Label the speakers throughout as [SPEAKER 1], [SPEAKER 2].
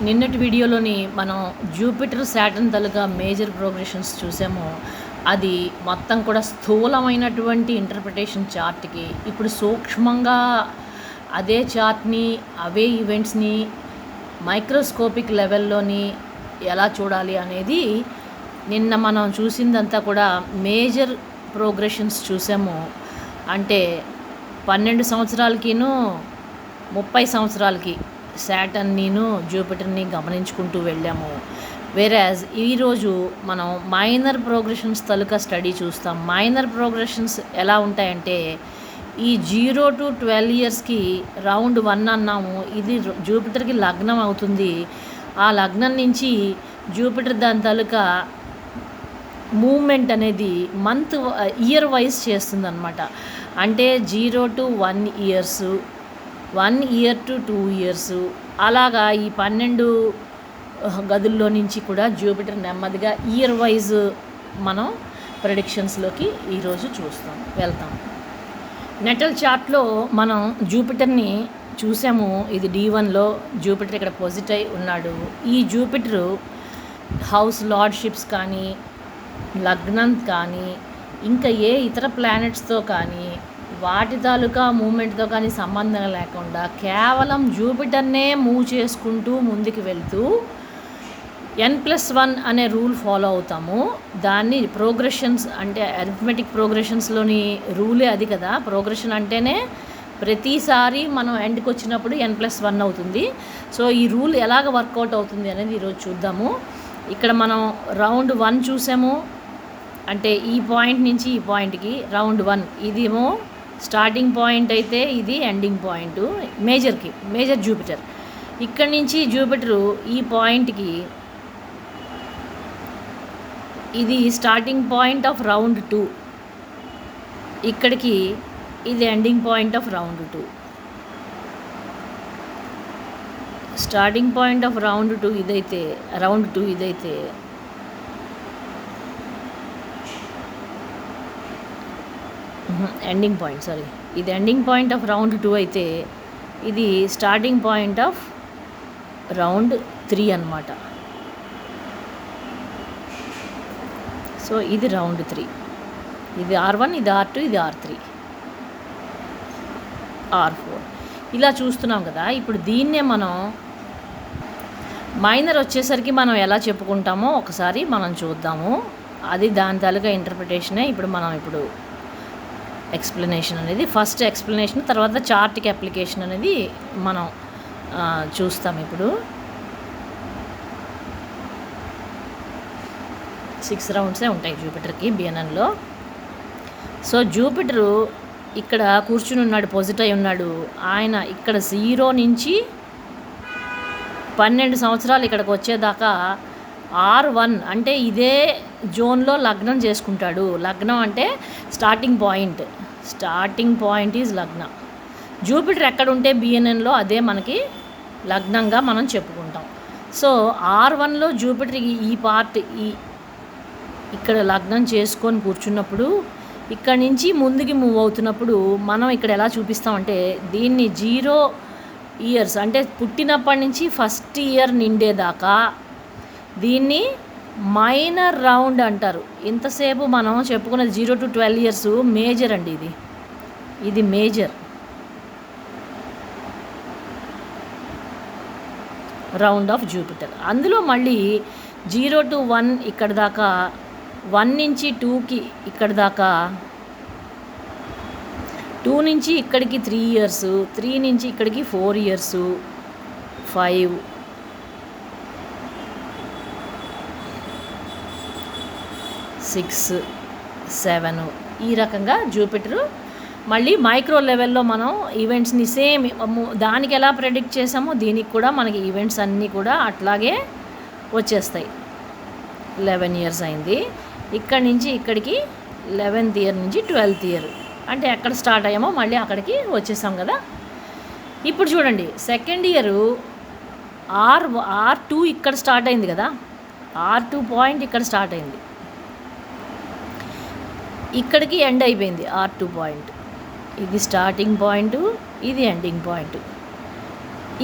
[SPEAKER 1] నిన్నటి వీడియోలోని మనం జూపిటర్ శాటర్న్ తాలూకా మేజర్ ప్రోగ్రెషన్స్ చూసాము. అది మొత్తం కూడా స్థూలమైనటువంటి ఇంటర్ప్రిటేషన్ చార్ట్‌కి ఇప్పుడు సూక్ష్మంగా అదే చార్ట్‌ని, అవే ఈవెంట్స్‌ని మైక్రోస్కోపిక్ లెవెల్‌లోని ఎలా చూడాలి అనేది నిన్న మనం చూసిందంతా కూడా మేజర్ ప్రోగ్రెషన్స్ చూసాము. అంటే 12 సంవత్సరాలకిను 30 సంవత్సరాలకి శాటర్న్‌నిను, జూపిటర్‌ని గమనించుకుంటూ వెళ్ళాము. వేరాజ్ ఈరోజు మనం మైనర్ ప్రోగ్రెషన్స్ తాలూకా స్టడీ చూస్తాం. మైనర్ ప్రోగ్రెషన్స్ ఎలా ఉంటాయంటే ఈ 0 to 12 ఇయర్స్‌కి రౌండ్ 1 అన్నాము. ఇది జూపిటర్‌కి లగ్నం అవుతుంది. ఆ లగ్నం నుంచి జూపిటర్ దాని తాలూకా మూవ్‌మెంట్ అనేది ఇయర్ వైజ్ చేస్తుందన్నమాట. అంటే 0 to 1 years, 1 year to 2 years, అలాగా ఈ 12 గదుల్లో నుంచి కూడా జూపిటర్ నెమ్మదిగా ఇయర్ వైజ్ మనం ప్రెడిక్షన్స్లోకి ఈరోజు వెళ్తాం. నెటల్ చార్ట్లో మనం జూపిటర్ని చూసాము. ఇది D1లో జూపిటర్ ఇక్కడ పొజిట్ అయి ఉన్నాడు. ఈ జూపిటరు హౌస్ లార్డ్షిప్స్ కానీ, లగ్నం కానీ, ఇంకా ఏ ఇతర ప్లానెట్స్తో కానీ, వాటి తాలూకా మూమెంట్తో కానీ సంబంధం లేకుండా కేవలం జూపిటర్నే మూవ్ చేసుకుంటూ ముందుకు వెళ్తూ n+1 అనే రూల్ ఫాలో అవుతాము. దాన్ని ప్రోగ్రెషన్స్ అంటే అరిథమెటిక్ ప్రోగ్రెషన్స్లోని రూలే అది కదా. ప్రోగ్రెషన్ అంటేనే ప్రతిసారి మనం ఎండ్కి వచ్చినప్పుడు n+1 అవుతుంది. సో ఈ రూల్ ఎలాగ వర్కౌట్ అవుతుంది అనేది ఈరోజు చూద్దాము. ఇక్కడ మనం రౌండ్ 1 చూసాము. అంటే ఈ పాయింట్ నుంచి ఈ పాయింట్కి రౌండ్ 1 ఇదేమో స్టార్టింగ్ పాయింట్ అయితే ఇది ఎండింగ్ పాయింట్ మేజర్ జూపిటర్. ఇక్కడి నుంచి జూపిటరు ఈ పాయింట్కి ఇది స్టార్టింగ్ పాయింట్ ఆఫ్ రౌండ్ 2, ఇక్కడికి ఇది ending point of round 2. Starting point of round 2 ఇదైతే ఎండింగ్ పాయింట్, ఇది ఎండింగ్ పాయింట్ ఆఫ్ రౌండ్ 2 అయితే ఇది స్టార్టింగ్ పాయింట్ ఆఫ్ రౌండ్ 3 అన్నమాట. సో ఇది రౌండ్ 3, ఇది R1, ఇది R2, ఇది R3, R4 ఇలా చూస్తున్నాం కదా. ఇప్పుడు దీన్నే మనం మైనర్ వచ్చేసరికి మనం ఎలా చెప్పుకుంటామో ఒకసారి మనం చూద్దాము. అది దాని తాలూకా ఇంటర్ప్రిటేషనే ఇప్పుడు ఎక్స్ప్లెనేషన్ అనేది, ఫస్ట్ ఎక్స్ప్లెనేషన్, తర్వాత చార్ట్కి అప్లికేషన్ అనేది మనం చూస్తాం. ఇప్పుడు 6 రౌండ్సే ఉంటాయి జూపిటర్కి బిఎన్ఎన్లో. సో జూపిటరు ఇక్కడ కూర్చుని ఉన్నాడు, పొజిట్ అయి ఉన్నాడు. ఆయన ఇక్కడ 0 నుంచి 12 సంవత్సరాలు ఇక్కడికి వచ్చేదాకా R1 అంటే ఇదే జోన్లో లగ్నం చేసుకుంటాడు. లగ్నం అంటే స్టార్టింగ్ పాయింట్ ఈజ్ లగ్న. జూపిటర్ ఎక్కడ ఉంటే బిఎన్ఎన్లో అదే మనకి లగ్నంగా మనం చెప్పుకుంటాం. సో R1లో జూపిటర్ ఈ పార్ట్ ఇక్కడ లగ్నం చేసుకొని కూర్చున్నప్పుడు, ఇక్కడ నుంచి ముందుకి మూవ్ అవుతున్నప్పుడు మనం ఇక్కడ ఎలా చూపిస్తామంటే దీన్ని 0 ఇయర్స్ అంటే పుట్టినప్పటి నుంచి ఫస్ట్ ఇయర్ నిండేదాకా దీన్ని మైనర్ రౌండ్ అంటారు. ఇంతసేపు మనం చెప్పుకున్నది 0 to 12 ఇయర్స్ మేజర్ అండి. ఇది మేజర్ రౌండ్ ఆఫ్ జూపిటర్. అందులో మళ్ళీ 0 to 1 ఇక్కడ దాకా, 1 నుంచి 2కి ఇక్కడ దాకా, 2 నుంచి ఇక్కడికి 3 ఇయర్స్, 3 నుంచి ఇక్కడికి 4 ఇయర్స్, 5, 6, 7 ఈ రకంగా జూపిటరు మళ్ళీ మైక్రో లెవెల్లో మనం ఈవెంట్స్ని సేమ్ దానికి ఎలా ప్రెడిక్ట్ చేసామో దీనికి కూడా మనకి ఈవెంట్స్ అన్నీ కూడా అట్లాగే వచ్చేస్తాయి. 11 ఇయర్స్ అయింది. ఇక్కడి నుంచి ఇక్కడికి 11th ఇయర్ నుంచి 12th ఇయర్, అంటే ఎక్కడ స్టార్ట్ అయ్యామో మళ్ళీ అక్కడికి వచ్చేసాం కదా. ఇప్పుడు చూడండి, సెకండ్ ఇయరు R2 ఇక్కడ స్టార్ట్ అయింది కదా. R2 పాయింట్ ఇక్కడ స్టార్ట్ అయింది, ఇక్కడికి ఎండ్ అయిపోయింది R2 పాయింట్. ఇది స్టార్టింగ్ పాయింట్, ఇది ఎండింగ్ పాయింట్.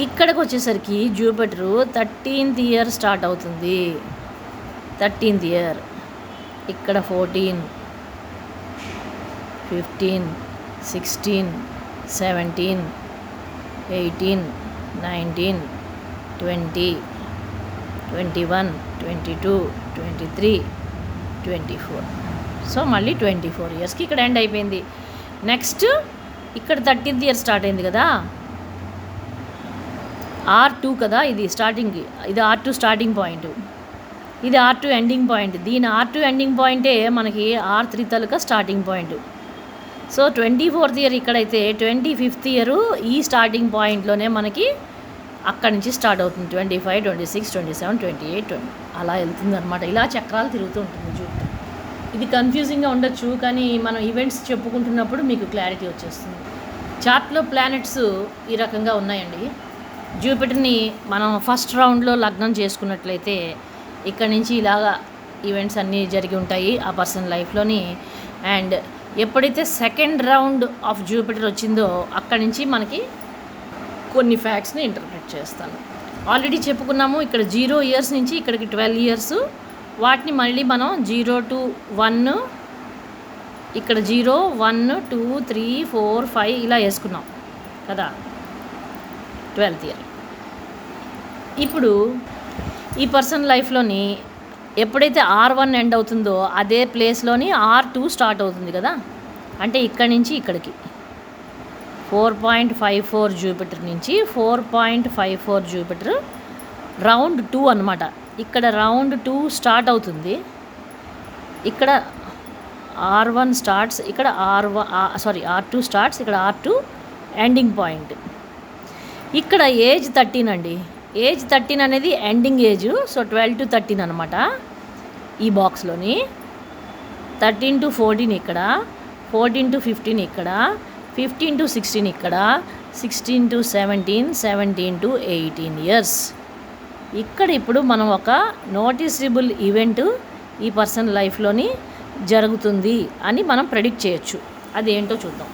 [SPEAKER 1] ఇక్కడికి వచ్చేసరికి జూపిటరు 13th ఇయర్ స్టార్ట్ అవుతుంది. 13th ఇయర్, ఇక్కడ 14, 15, 16, 17, 18, 19, 20, 21, 22, 23, 24. సో మళ్ళీ 24 ఇయర్స్కి ఇక్కడ ఎండ్ అయిపోయింది. నెక్స్ట్ ఇక్కడ 13th ఇయర్ స్టార్ట్ అయింది కదా, R2 కదా ఇది స్టార్టింగ్కి, ఇది R2 స్టార్టింగ్ పాయింట్, ఇది R2 ఎండింగ్ పాయింట్. దీని R2 ఎండింగ్ పాయింటే మనకి R3 తాలూకా starting point. So 24th year ఇక్కడైతే 25th ఇయర్ ఈ స్టార్టింగ్ పాయింట్లోనే మనకి అక్కడి నుంచి స్టార్ట్ అవుతుంది. 25, 26, 27, 28, 20 అలా వెళ్తుంది అనమాట. ఇలా చక్రాలు తిరుగుతూ ఉంటుంది జూపిటర్. ఇది కన్ఫ్యూజింగ్గా ఉండొచ్చు, కానీ మనం ఈవెంట్స్ చెప్పుకుంటున్నప్పుడు మీకు క్లారిటీ వచ్చేస్తుంది. చార్ట్లో ప్లానెట్స్ ఈ రకంగా ఉన్నాయండి. జూపిటర్ని మనం ఫస్ట్ రౌండ్లో లగ్నం చేసుకున్నట్లయితే ఇక్కడ నుంచి ఇలాగా ఈవెంట్స్ అన్నీ జరిగి ఉంటాయి ఆ పర్సన్ లైఫ్లోని. అండ్ ఎప్పుడైతే సెకండ్ రౌండ్ ఆఫ్ జూపిటర్ వచ్చిందో అక్కడి నుంచి మనకి కొన్ని ఫ్యాక్ట్స్ని ఇంటర్ప్రిట్ చేస్తాను. ఆల్రెడీ చెప్పుకున్నాము, ఇక్కడ 0 ఇయర్స్ నుంచి ఇక్కడికి 12 ఇయర్స్, వాటిని మళ్ళీ మనం 0 to 1, ఇక్కడ 0, 1, 2, 3, 4, 5 ఇలా వేసుకున్నాం కదా 12th ఇయర్. ఇప్పుడు ఈ పర్సన్ లైఫ్లోని ఎప్పుడైతే R1 ఎండ్ అవుతుందో అదే ప్లేస్లోని R2 స్టార్ట్ అవుతుంది కదా, అంటే ఇక్కడి నుంచి ఇక్కడికి 4.54 జూపిటర్ నుంచి 4.54 జూపిటర్ రౌండ్ 2 అనమాట. ఇక్కడ రౌండ్ 2 స్టార్ట్ అవుతుంది. ఇక్కడ R1 స్టార్ట్స్, ఇక్కడ R2 స్టార్ట్స్, ఇక్కడ R2 ఎండింగ్ పాయింట్. ఇక్కడ ఏజ్ 13 అండి. ఏజ్ 13 అనేది ఎండింగ్ ఏజ్. సో 12 to 13 అనమాట ఈ బాక్స్లోని. 13 to 14 ఇక్కడ, 14 to 15 ఇక్కడ, 15 to 16 ఇక్కడ, 16 to 17, 17 to 18 ఇయర్స్. ఇక్కడ ఇప్పుడు మనం ఒక నోటీసబుల్ ఈవెంట్ ఈ పర్సన్ లైఫ్లోని జరుగుతుంది అని మనం ప్రెడిక్ట్ చేయొచ్చు. అదేంటో చూద్దాం.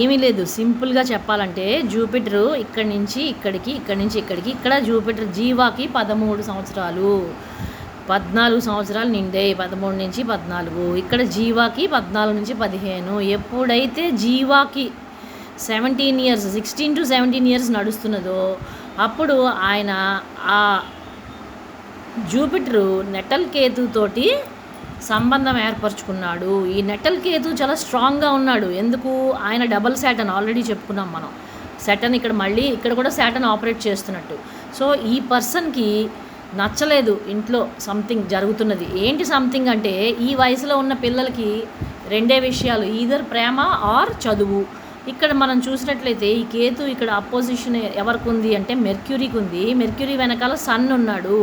[SPEAKER 1] ఏమీ లేదు, సింపుల్గా చెప్పాలంటే జూపిటర్ ఇక్కడి నుంచి ఇక్కడికి, ఇక్కడి నుంచి ఇక్కడికి, ఇక్కడ జూపిటర్ జీవాకి 13 సంవత్సరాలు, 14 సంవత్సరాలు నిండాయి, 13 నుంచి 14. ఇక్కడ జీవాకి 14 నుంచి 15. ఎప్పుడైతే జీవాకి 17 ఇయర్స్, 16 to 17 ఇయర్స్ నడుస్తున్నదో అప్పుడు ఆయన ఆ జూపిటరు నెటల్ కేతుతోటి సంబంధం ఏర్పరచుకున్నాడు. ఈ నెటల్ కేతు చాలా స్ట్రాంగ్గా ఉన్నాడు. ఎందుకు? ఆయన డబల్ శాటర్న్ ఆల్రెడీ చెప్పుకున్నాం మనం. శాటర్న్ ఇక్కడ మళ్ళీ ఇక్కడ కూడా శాటర్న్ ఆపరేట్ చేస్తున్నట్టు. సో ఈ పర్సన్కి నచ్చలేదు ఇంట్లో సంథింగ్ జరుగుతున్నది. ఏంటి సంథింగ్ అంటే ఈ వయసులో ఉన్న పిల్లలకి రెండే విషయాలు, ఈదర్ ప్రేమ ఆర్ చదువు. ఇక్కడ మనం చూసినట్లయితే ఈ కేతు ఇక్కడ అపోజిషన్ ఎవరికి ఉంది అంటే మెర్క్యూరీకి ఉంది. మెర్క్యూరీ వెనకాల సన్ ఉన్నాడు.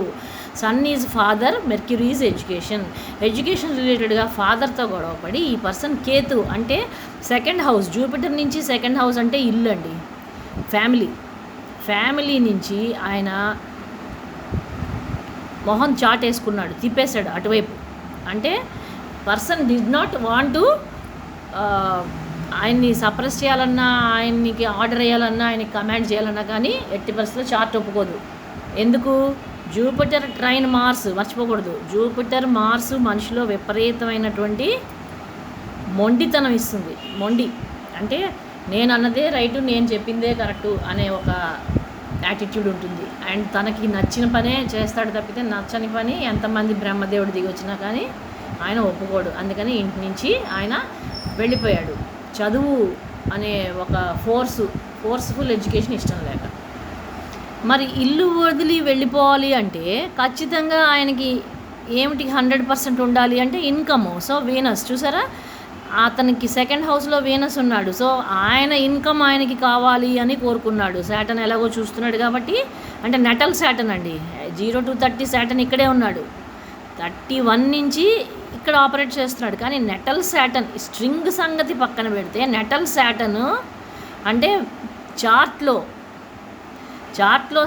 [SPEAKER 1] Sun is father, Mercury is education. Education రిలేటెడ్గా ఫాదర్తో గొడవపడి ఈ పర్సన్ కేతు అంటే సెకండ్ హౌస్, జూపిటర్ నుంచి సెకండ్ హౌస్ అంటే ఇల్లు అండి, ఫ్యామిలీ నుంచి ఆయన మొహం చాటేసుకున్నాడు, తిప్పేశాడు అటువైపు. అంటే person did not want to ఆయన్ని సప్రెస్ చేయాలన్నా, ఆయనకి ఆర్డర్ వేయాలన్నా, ఆయనకి కమాండ్ చేయాలన్నా కానీ ఎట్టి పరిస్థితుల్లో చార్ట్ ఒప్పుకోదు. ఎందుకు? జూపిటర్ ట్రైన్ మార్స్, మర్చిపోకూడదు. జూపిటర్ మార్స్ మనిషిలో విపరీతమైనటువంటి మొండితనం ఇస్తుంది. మొండి అంటే నేను అన్నదే రైటు, నేను చెప్పిందే కరెక్టు అనే ఒక యాటిట్యూడ్ ఉంటుంది. అండ్ తనకి నచ్చిన పనే చేస్తాడు తప్పితే నచ్చని పని ఎంతమంది బ్రహ్మదేవుడు దిగి వచ్చినా కానీ ఆయన ఒప్పుకోడు. అందుకని ఇంటి నుంచి ఆయన వెళ్ళిపోయాడు. చదువు అనే ఒక ఫోర్స్ఫుల్ ఎడ్యుకేషన్ ఇష్టం లేక. మరి ఇల్లు వదిలి వెళ్ళిపోవాలి అంటే ఖచ్చితంగా ఆయనకి ఏమిటి 100% ఉండాలి అంటే ఇన్కమ్. సో వీనస్ చూసారా, అతనికి సెకండ్ హౌస్లో వీనస్ ఉన్నాడు. సో ఆయన ఇన్కమ్ ఆయనకి కావాలి అని కోరుకున్నాడు. శాటర్న్ ఎలాగో చూస్తున్నాడు కాబట్టి, అంటే నెటల్ శాటర్న్ అండి. 0 to 30 శాటర్న్ ఇక్కడే ఉన్నాడు. 31 నుంచి ఇక్కడ ఆపరేట్ చేస్తున్నాడు. కానీ నెటల్ శాటర్న్ స్ట్రింగ్ సంగతి పక్కన పెడితే నెటల్ శాటర్న్ అంటే చార్ట్లో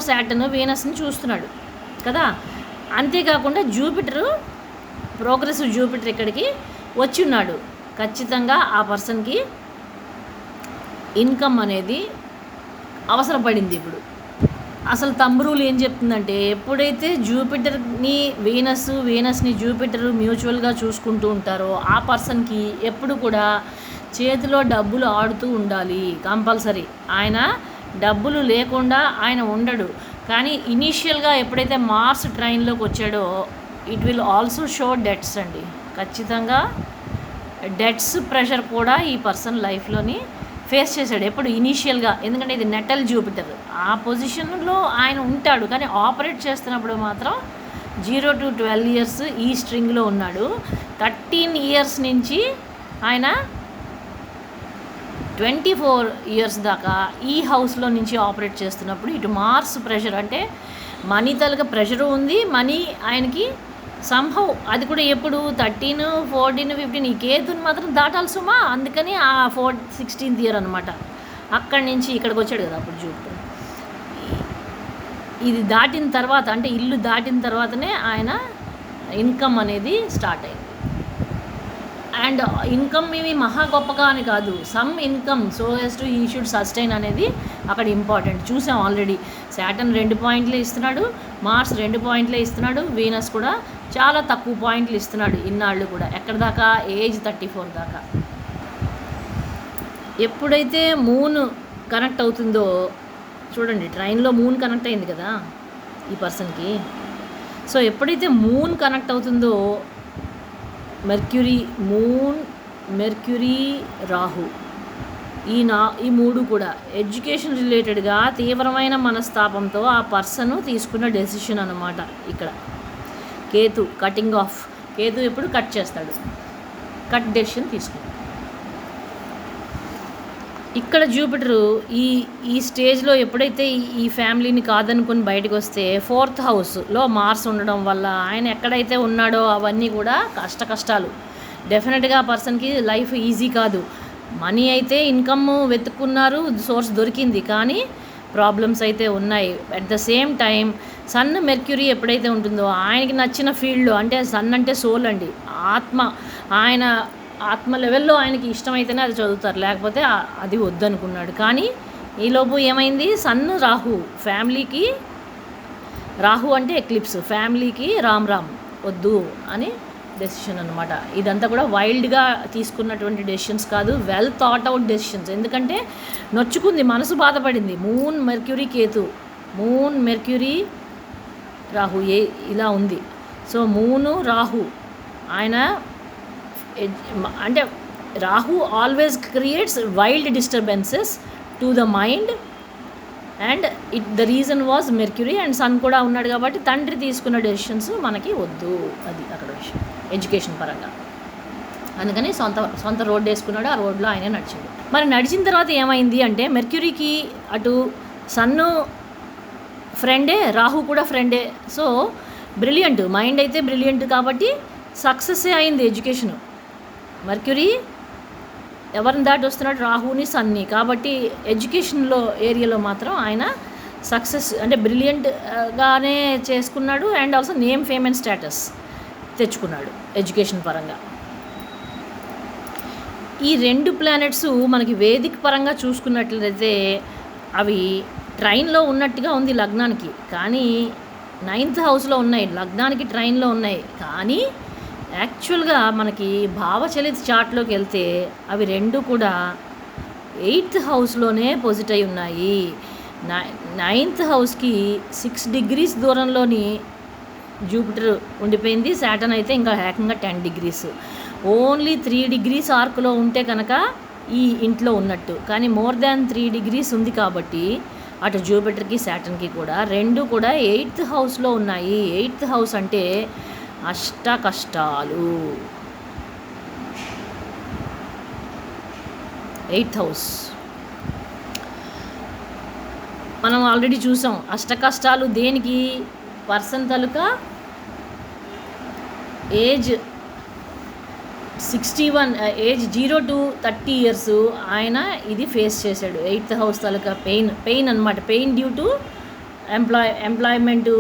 [SPEAKER 1] శాటర్న్ వీనస్ని చూస్తున్నాడు కదా. అంతేకాకుండా జూపిటర్, ప్రోగ్రెసివ్ జూపిటర్ ఇక్కడికి వచ్చి ఉన్నాడు. ఖచ్చితంగా ఆ పర్సన్కి ఇన్కమ్ అనేది అవసరపడింది ఇప్పుడు. అసలు తంబ్ రూల్ ఏం చెప్తుందంటే, ఎప్పుడైతే జూపిటర్ని వీనస్ని జూపిటర్ మ్యూచువల్గా చూసుకుంటూ ఉంటారో ఆ పర్సన్కి ఎప్పుడు కూడా చేతిలో డబ్బులు ఆడుతూ ఉండాలి కంపల్సరీ. ఆయన డబ్బులు లేకుండా ఆయన ఉండడు. కానీ ఇనీషియల్గా ఎప్పుడైతే మార్స్ ట్రైన్లోకి వచ్చాడో it will also show debts అండి. ఖచ్చితంగా డెట్స్ ప్రెషర్ కూడా ఈ పర్సన్ లైఫ్లోని ఫేస్ చేశాడు ఎప్పుడు ఇనీషియల్గా. ఎందుకంటే ఇది నెటల్ జూపిటర్, ఆ పొజిషన్లో ఆయన ఉంటాడు. కానీ ఆపరేట్ చేస్తున్నప్పుడు మాత్రం 0 to 12 years ఈ స్ట్రింగ్లో ఉన్నాడు. 13 years నుంచి ఆయన 24 years దాకా ఈ హౌస్లో నుంచి ఆపరేట్ చేస్తున్నప్పుడు ఇటు మార్స్ ప్రెషర్ అంటే మనీ తలక ప్రెషరు ఉంది. మనీ ఆయనకి సంహౌ అది కూడా ఎప్పుడు 13, 14, 15 ఈ కేతుని మాత్రం దాటాలి సుమా. అందుకని ఆ 16th year అనమాట. అక్కడి నుంచి ఇక్కడికి వచ్చాడు కదా అప్పుడు జూపిటర్. ఇది దాటిన తర్వాత అంటే ఇల్లు దాటిన తర్వాతనే ఆయన ఇన్కమ్ అనేది స్టార్ట్ అయింది. అండ్ ఇన్కమ్ ఇవి మహా గొప్పగా అని కాదు, some income so as to he should sustain అనేది అక్కడ ఇంపార్టెంట్. చూసాం ఆల్రెడీ సాటర్న్ 2 points ఇస్తున్నాడు, మార్స్ 2 points ఇస్తున్నాడు, వీనస్ కూడా చాలా తక్కువ పాయింట్లు ఇస్తున్నాడు ఇన్నాళ్ళు కూడా. ఎక్కడ దాకా? ఏజ్ 34 దాకా. ఎప్పుడైతే మూన్ కనెక్ట్ అవుతుందో చూడండి, ట్రైన్లో మూన్ కనెక్ట్ అయింది కదా ఈ పర్సన్కి. సో ఎప్పుడైతే మూన్ కనెక్ట్ అవుతుందో మెర్క్యూరీ రాహు ఈ మూడు కూడా ఎడ్యుకేషన్ రిలేటెడ్గా తీవ్రమైన మనస్తాపంతో ఆ పర్సన్ తీసుకున్న డెసిషన్ అన్నమాట. ఇక్కడ కేతు కటింగ్ ఆఫ్, కేతు ఎప్పుడు కట్ చేస్తాడు, కట్ డెసిషన్ తీసుకుంటాడు. ఇక్కడ జూపిటరు ఈ స్టేజ్లో ఎప్పుడైతే ఈ ఫ్యామిలీని కాదనుకొని బయటకు వస్తే 4th హౌస్లో మార్స్ ఉండడం వల్ల ఆయన ఎక్కడైతే ఉన్నాడో అవన్నీ కూడా కష్టాలు. డెఫినెట్గా ఆ పర్సన్కి లైఫ్ ఈజీ కాదు. మనీ అయితే ఇన్కమ్ వెతుక్కున్నారు, సోర్స్ దొరికింది, కానీ ప్రాబ్లమ్స్ అయితే ఉన్నాయి. At the same time sun Mercury ఎప్పుడైతే ఉంటుందో ఆయనకి నచ్చిన ఫీల్డ్లో, అంటే సన్ అంటే సోల్ అండి, ఆయన ఆత్మ లెవెల్లో ఆయనకి ఇష్టమైతేనే అది చదువుతారు, లేకపోతే అది వద్దనుకున్నాడు. కానీ ఈలోపు ఏమైంది, సన్ రాహు ఫ్యామిలీకి, రాహు అంటే ఎక్లిప్స్, ఫ్యామిలీకి రామ్ వద్దు అని డెసిషన్ అనమాట. ఇదంతా కూడా వైల్డ్గా తీసుకున్నటువంటి డెసిషన్స్ కాదు, వెల్ థాట్ అవుట్ డెసిషన్స్. ఎందుకంటే నొచ్చుకుంది, మనసు బాధపడింది. మూన్ మెర్క్యూరీ రాహు ఇలా ఉంది. సో మూను రాహు ఆయన అంటే Rahu always creates wild disturbances to the mind and the reason was Mercury. And sun కూడా ఉన్నాడు కాబట్టి తండ్రి తీసుకున్న డెసిషన్స్ మనకి వద్దు, అది అక్కడ విషయం ఎడ్యుకేషన్ పరంగా. అందుకని సొంత రోడ్డు వేసుకున్నాడు, ఆ రోడ్లో ఆయనే నడిచాడు. మరి నడిచిన తర్వాత ఏమైంది అంటే మెర్క్యూరీకి అటు సన్ను ఫ్రెండే, రాహు కూడా ఫ్రెండే. సో బ్రిలియంట్ మైండ్ అయితే బ్రిలియంట్ కాబట్టి సక్సెస్సే అయింది ఎడ్యుకేషను. మెర్క్యూరీ ఎవరిని దాటి వస్తున్నాడు, రాహుని సన్ని. కాబట్టి ఎడ్యుకేషన్లో ఏరియాలో మాత్రం ఆయన సక్సెస్ అంటే బ్రిలియంట్గానే చేసుకున్నాడు. And also name, fame and status తెచ్చుకున్నాడు ఎడ్యుకేషన్ పరంగా. ఈ 2 ప్లానెట్స్ మనకి వేదిక పరంగా చూసుకున్నట్లయితే అవి ట్రైన్లో ఉన్నట్టుగా ఉంది లగ్నానికి, కానీ 9th హౌస్లో ఉన్నాయి, లగ్నానికి ట్రైన్లో ఉన్నాయి. కానీ యాక్చువల్గా మనకి భావచలిత చార్ట్లోకి వెళ్తే అవి 2 కూడా 8th హౌస్లోనే పొజిట్ అయి ఉన్నాయి. 9th హౌస్కి 6 degrees దూరంలోని జూపిటర్ ఉండిపోయింది. సాటర్న్ అయితే ఇంకా ఏకంగా 10 degrees. ఓన్లీ 3 degrees ఆర్క్లో ఉంటే కనుక ఈ ఇంట్లో ఉన్నట్టు, కానీ మోర్ దాన్ 3 degrees ఉంది కాబట్టి అటు జూపిటర్కి సాటర్న్కి కూడా 2 కూడా 8th హౌస్లో ఉన్నాయి. 8th హౌస్ అంటే అష్ట కష్టాలు. 8th హౌస్ మనం ఆల్రెడీ చూసాం. అష్ట కష్టాలు దేనికి? Person taluka age 61, age 0 to 30 years ఆయన ఇది ఫేస్ చేశాడు. 8th హౌస్ తాలూకా పెయిన్ అనమాట. పెయిన్ డ్యూ టు ఎంప్లాయ్మెంటు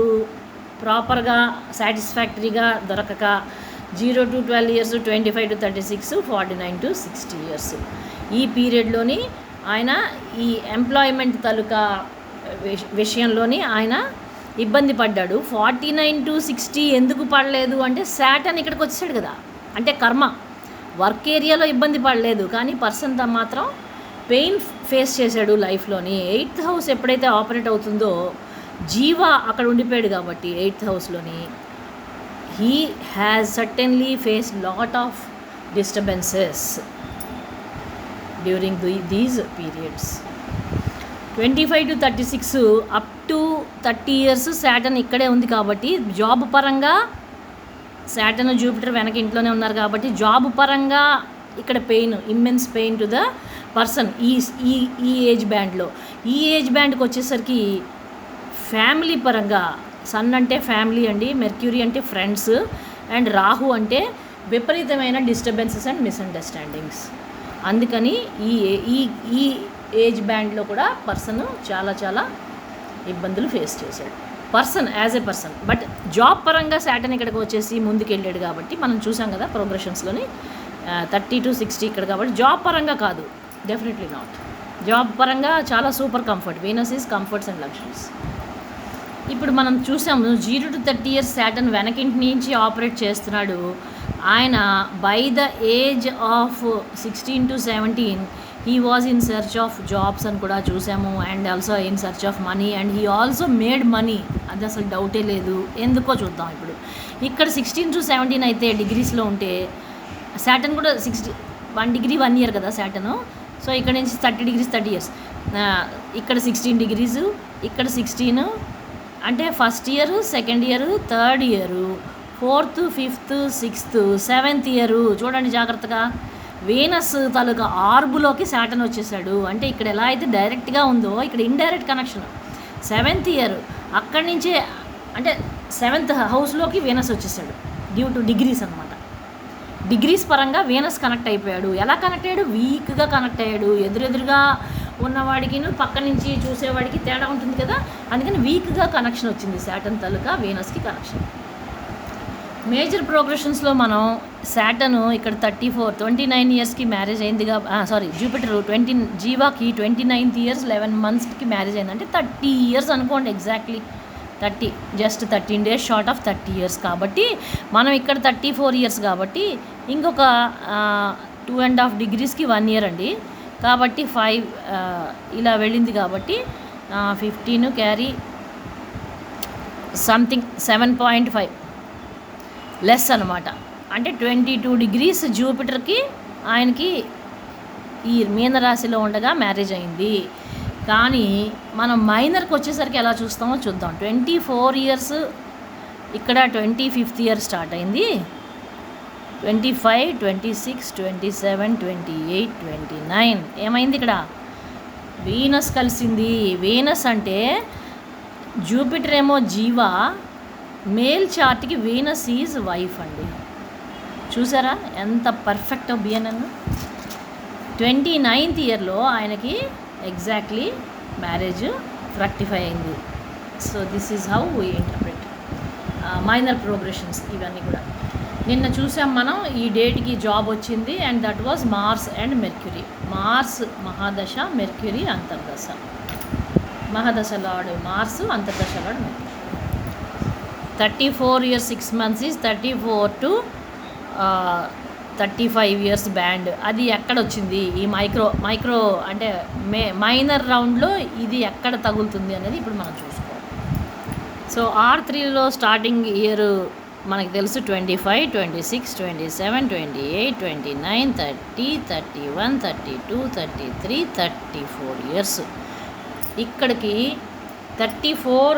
[SPEAKER 1] ప్రాపర్గా సాటిస్ఫాక్టరీగా దొరకక, 0 to 12 years, 25 to 36, 49 to 60 years ఈ పీరియడ్లోని ఆయన ఈ ఎంప్లాయ్మెంట్ తాలూకా విషయంలోని ఆయన ఇబ్బంది పడ్డాడు. 49 to 60 ఎందుకు పడలేదు అంటే శాటర్న్ ఇక్కడికి వచ్చేసాడు కదా, అంటే కర్మ. వర్క్ ఏరియాలో ఇబ్బంది పడలేదు, కానీ పర్సన్ మాత్రం పెయిన్ ఫేస్ చేశాడు లైఫ్లోని. 8th హౌస్ ఎప్పుడైతే ఆపరేట్ అవుతుందో జీవ అక్కడ ఉండిపోయాడు కాబట్టి 8th హౌస్లోని he has certainly face lot of disturbances during these periods. 25 to 36 up to 30 years Saturn ఇక్కడే ఉంది కాబట్టి జాబ్ పరంగా శాటర్న్ జూపిటర్ వెనక ఇంట్లోనే ఉన్నారు కాబట్టి జాబ్ పరంగా ఇక్కడ pain, immense pain to the person ఈ ఏజ్ బ్యాండ్లో. ఈ ఏజ్ బ్యాండ్కి వచ్చేసరికి ఫ్యామిలీ పరంగా సన్ అంటే ఫ్యామిలీ అండి, మెర్క్యూరీ అంటే ఫ్రెండ్స్, అండ్ రాహు అంటే విపరీతమైన డిస్టర్బెన్సెస్ అండ్ మిస్అండర్స్టాండింగ్స్. అందుకని ఈ ఏజ్ బ్యాండ్లో కూడా పర్సన్ చాలా ఇబ్బందులు ఫేస్ చేశాడు person as a person. But job పరంగా శాటర్న్ ఇక్కడికి వచ్చేసి ముందుకు వెళ్ళాడు కాబట్టి మనం చూసాం కదా ప్రోగ్రెషన్స్లోని 30 to 60 ఇక్కడ కాబట్టి జాబ్ పరంగా కాదు, డెఫినెట్లీ నాట్. జాబ్ పరంగా చాలా super comfort. Venus is comforts and luxuries. ఇప్పుడు మనం చూసాము 0 to 30 years శాటర్న్ వెనకింటి నుంచి ఆపరేట్ చేస్తున్నాడు. ఆయన by the age of 16 to 17 he was in search of jobs అని కూడా చూసాము, and also in search of money, and he also made money. అది అసలు డౌటే లేదు. ఎందుకో చూద్దాం ఇప్పుడు. ఇక్కడ 16 to 17 అయితే డిగ్రీస్లో ఉంటే శాటర్న్ కూడా 1 degree 1 year కదా శాటర్న్. సో ఇక్కడ నుంచి 30 degrees 30 years, ఇక్కడ 16 degrees, ఇక్కడ 16, అంటే first year, second year, third year, 4th, 5th, 6th, 7th year. చూడండి జాగ్రత్తగా. వీనస్ తాలూకా ఆర్బులోకి శాటర్న్ వచ్చేసాడు. అంటే ఇక్కడ ఎలా అయితే డైరెక్ట్గా ఉందో ఇక్కడ ఇండైరెక్ట్ కనెక్షన్. 7th ఇయర్ అక్కడి నుంచే, అంటే 7th హౌస్లోకి వీనస్ వచ్చేసాడు డ్యూ టు డిగ్రీస్ అనమాట. డిగ్రీస్ పరంగా వీనస్ కనెక్ట్ అయిపోయాడు. ఎలా కనెక్ట్ అయ్యాడు? వీక్గా కనెక్ట్ అయ్యాడు. ఎదురెదురుగా ఉన్నవాడికి పక్క నుంచి చూసేవాడికి తేడా ఉంటుంది కదా, అందుకని వీక్గా కనెక్షన్ వచ్చింది శాటర్న్ తాలూకా వీనస్కి కనెక్షన్. మేజర్ ప్రోగ్రెషన్స్లో మనం శాటర్న్ ఇక్కడ 29 yearsకి మ్యారేజ్ అయింది. జూపిటర్ జీవాకి 29th years 11 monthsకి మ్యారేజ్ అయింది. అంటే 30 years అనుకోండి, exactly 30, just 13 days short of 30 years. కాబట్టి మనం ఇక్కడ 34 years కాబట్టి ఇంకొక 2.5 degreesకి 1 year అండి. కాబట్టి 5 ఇలా వెళ్ళింది కాబట్టి 15 క్యారీ సంథింగ్ 7.5 లెస్ అనమాట. అంటే 22 degrees జూపిటర్కి ఆయనకి ఈ మీనరాశిలో ఉండగా మ్యారేజ్ అయింది. కానీ మనం మైనర్కి వచ్చేసరికి ఎలా చూస్తామో చూద్దాం. 24 years ఇక్కడ 25th year స్టార్ట్ అయింది. 25, 26, 27, 28, 29 ఏమైంది? ఇక్కడ వీనస్ కలిసింది. వీనస్ అంటే జూపిటర్ ఏమో జీవ, మేల్ చార్ట్కి వీనస్ ఈజ్ వైఫ్ అండి. చూసారా ఎంత పర్ఫెక్ట్ బిఎన్ఎన్. 29th yearలో ఆయనకి ఎగ్జాక్ట్లీ మ్యారేజ్ ఫ్రక్టిఫై అయింది. So this is how we interpret minor progressions. ఇవన్నీ కూడా నిన్న చూసాం మనం. ఈ డేట్కి జాబ్ వచ్చింది, and that was Mars and Mercury. Mars mahadasha, Mercury antardasha. మహాదశలాడు మార్స్, అంతర్దశలాడు Mercury. 34 years 6 months is 34 to 35 years band. అది ఎక్కడ వచ్చింది? ఈ మైక్రో అంటే మైనర్ రౌండ్లో ఇది ఎక్కడ తగులుతుంది అనేది ఇప్పుడు మనం చూసుకోవాలి. సో R3లో స్టార్టింగ్ ఇయర్ మనకి తెలుసు 25, 26, 27, 28, 29, 30, 31, 32, 33, 34 years. ఇక్కడికి 34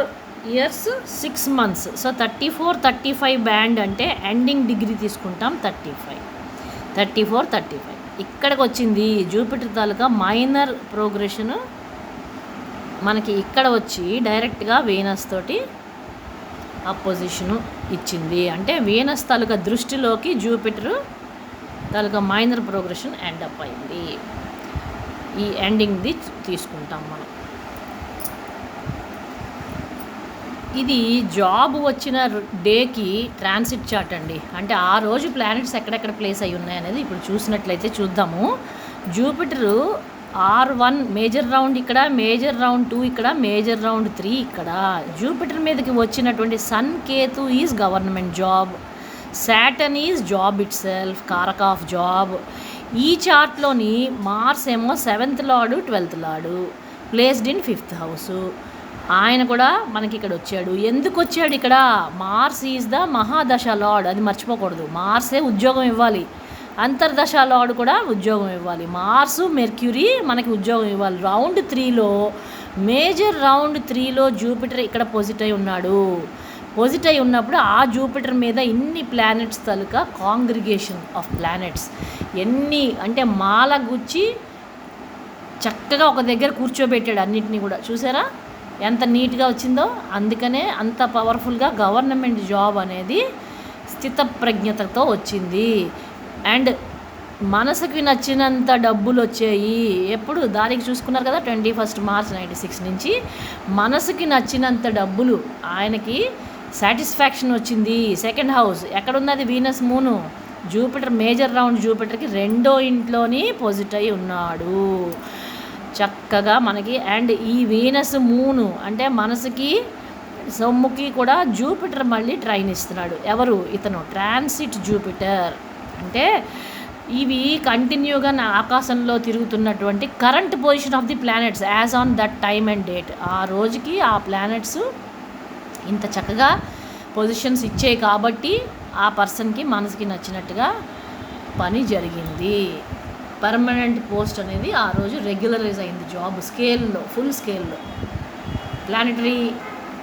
[SPEAKER 1] years 6 months. సో 34, 35 బ్యాండ్ అంటే ఎండింగ్ డిగ్రీ తీసుకుంటాం 35, 34, 35. ఇక్కడికి వచ్చింది జూపిటర్ తాలూకా మైనర్ ప్రోగ్రెషన్ మనకి ఇక్కడ వచ్చి డైరెక్ట్గా వీనస్ తోటి అపోజిషను ఇచ్చింది. అంటే వీనస్ తాలూకా దృష్టిలోకి జూపిటర్ తాలూకా మైనర్ ప్రోగ్రెషన్ ఎండప్ అయింది. ఈ ఎండింగ్ది తీసుకుంటాం మనం. ఇది జాబ్ వచ్చిన డేకి ట్రాన్సిట్ చార్ట్ అండి. అంటే ఆ రోజు ప్లానెట్స్ ఎక్కడెక్కడ ప్లేస్ అయి ఉన్నాయనేది ఇప్పుడు చూసినట్లయితే చూద్దాము. జూపిటరు R1 మేజర్ రౌండ్ ఇక్కడ, మేజర్ రౌండ్ 2 ఇక్కడ, మేజర్ రౌండ్ 3 ఇక్కడ. జూపిటర్ మీదకి వచ్చినటువంటి sun Ketu is government job, Saturn is job itself, కారక ఆఫ్ జాబ్. ఈ చార్ట్లోని మార్స్ ఏమో 7th lord 12th lord, placed in 5th house. ఆయన కూడా మనకి ఇక్కడ వచ్చాడు. ఎందుకు వచ్చాడు ఇక్కడ? Mars is the mahadasha lord, అది మర్చిపోకూడదు. మార్సే ఉద్యోగం ఇవ్వాలి, అంతర్దశ లార్డ్ కూడా ఉద్యోగం ఇవ్వాలి. మార్సు మెర్క్యూరీ మనకి ఉద్యోగం ఇవ్వాలి. రౌండ్ 3లో మేజర్ రౌండ్ 3లో జూపిటర్ ఇక్కడ పొజిట్ అయి ఉన్నాడు. పొజిట్ అయి ఉన్నప్పుడు ఆ జూపిటర్ మీద ఇన్ని planets taluka congregation of planets, ఎన్ని అంటే మాల గుచ్చి చక్కగా ఒక దగ్గర కూర్చోబెట్టాడు అన్నిటినీ కూడా. చూసారా ఎంత నీట్గా వచ్చిందో? అందుకనే అంత పవర్ఫుల్గా గవర్నమెంట్ జాబ్ అనేది స్థితప్రజ్ఞతతో వచ్చింది. అండ్ మనసుకి నచ్చినంత డబ్బులు వచ్చాయి. ఎప్పుడు దానికి చూసుకున్నారు కదా, 21 మార్చ్ 96 నుంచి మనసుకి నచ్చినంత డబ్బులు, ఆయనకి సాటిస్ఫాక్షన్ వచ్చింది. సెకండ్ హౌస్ ఎక్కడున్నది? వీనస్ మూను. జూపిటర్ మేజర్ రౌండ్ జూపిటర్కి 2వ ఇంట్లోని పొజిట్ అయి ఉన్నాడు చక్కగా మనకి. అండ్ ఈ వీనస్ మూను అంటే మనసుకి సొమ్ముకి కూడా జూపిటర్ మళ్ళీ ట్రైన్ ఇస్తున్నాడు. ఎవరు? ఇతను ట్రాన్సిట్ జూపిటర్. అంటే ఇవి కంటిన్యూగా ఆకాశంలో తిరుగుతున్నటువంటి current position of the planets as on that time and date. ఆ రోజుకి ఆ ప్లానెట్స్ ఇంత చక్కగా పొజిషన్స్ ఇచ్చాయి కాబట్టి ఆ పర్సన్కి మనసుకి నచ్చినట్టుగా పని జరిగింది. పర్మనెంట్ పోస్ట్ అనేది ఆ రోజు రెగ్యులరైజ్ అయింది జాబ్ స్కేల్లో, ఫుల్ స్కేల్లో.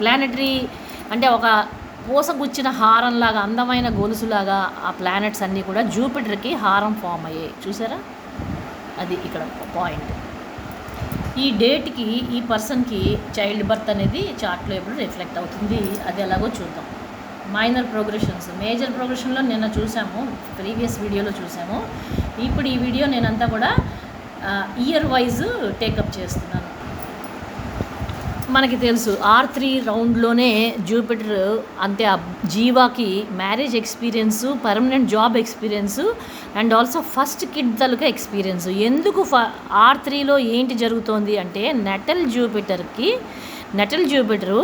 [SPEAKER 1] ప్లానెటరీ అంటే ఒక పూసగుచ్చిన హారంలాగా, అందమైన గొలుసులాగా ఆ ప్లానెట్స్ అన్నీ కూడా జూపిటర్కి హారం ఫామ్ అయ్యాయి. చూసారా? అది ఇక్కడ పాయింట్. ఈ డేట్కి ఈ పర్సన్కి చైల్డ్ బర్త్ అనేది చార్ట్లో ఎప్పుడు రిఫ్లెక్ట్ అవుతుంది, అది ఎలాగో చూద్దాం. మైనర్ ప్రోగ్రెషన్స్, మేజర్ ప్రోగ్రెషన్లో నిన్న చూసాము, ప్రీవియస్ వీడియోలో చూసాము. ఇప్పుడు ఈ వీడియో నేనంతా కూడా ఇయర్ వైజ్ టేకప్ చేస్తున్నాను. మనకి తెలుసు R3 రౌండ్లోనే జూపిటర్ అంటే ఆ జీవాకి marriage experience, permanent job experience and also first kid తలుక ఎక్స్పీరియన్స్. ఎందుకు R3లో ఏంటి జరుగుతోంది అంటే నెటల్ జూపిటరు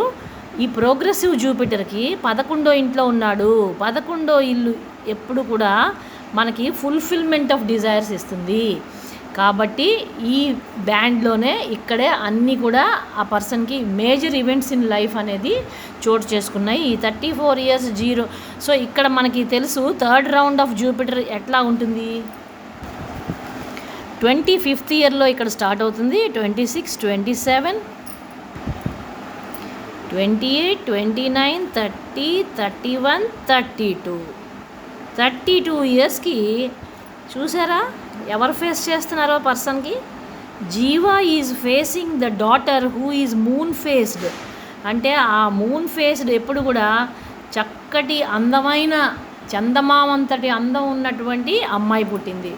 [SPEAKER 1] ఈ ప్రోగ్రెసివ్ జూపిటర్కి 11వ ఇంట్లో ఉన్నాడు. 11వ ఇల్లు ఎప్పుడు కూడా మనకి ఫుల్ఫిల్మెంట్ ఆఫ్ డిజైర్స్ ఇస్తుంది. కాబట్టి ఈ బ్యాండ్లోనే ఇక్కడే అన్నీ కూడా ఆ పర్సన్కి మేజర్ ఈవెంట్స్ ఇన్ లైఫ్ అనేది చోటు చేసుకున్నాయి. ఈ 34 years 0. సో ఇక్కడ మనకి తెలుసు 3rd రౌండ్ ఆఫ్ జూపిటర్ ఎట్లా ఉంటుంది. 25th ఇయర్లో ఇక్కడ స్టార్ట్ అవుతుంది. 26, 27, 28, 29, 30, 31, 32 ఇయర్స్కి చూసారా ఎవరు ఫేస్ చేస్తున్నారో పర్సన్కి? Jeeva is facing the daughter who is moon faced. అంటే ఆ మూన్ ఫేస్డ్ ఎప్పుడు కూడా చక్కటి అందమైన చందమామంతటి అందం ఉన్నటువంటి అమ్మాయి పుట్టింది.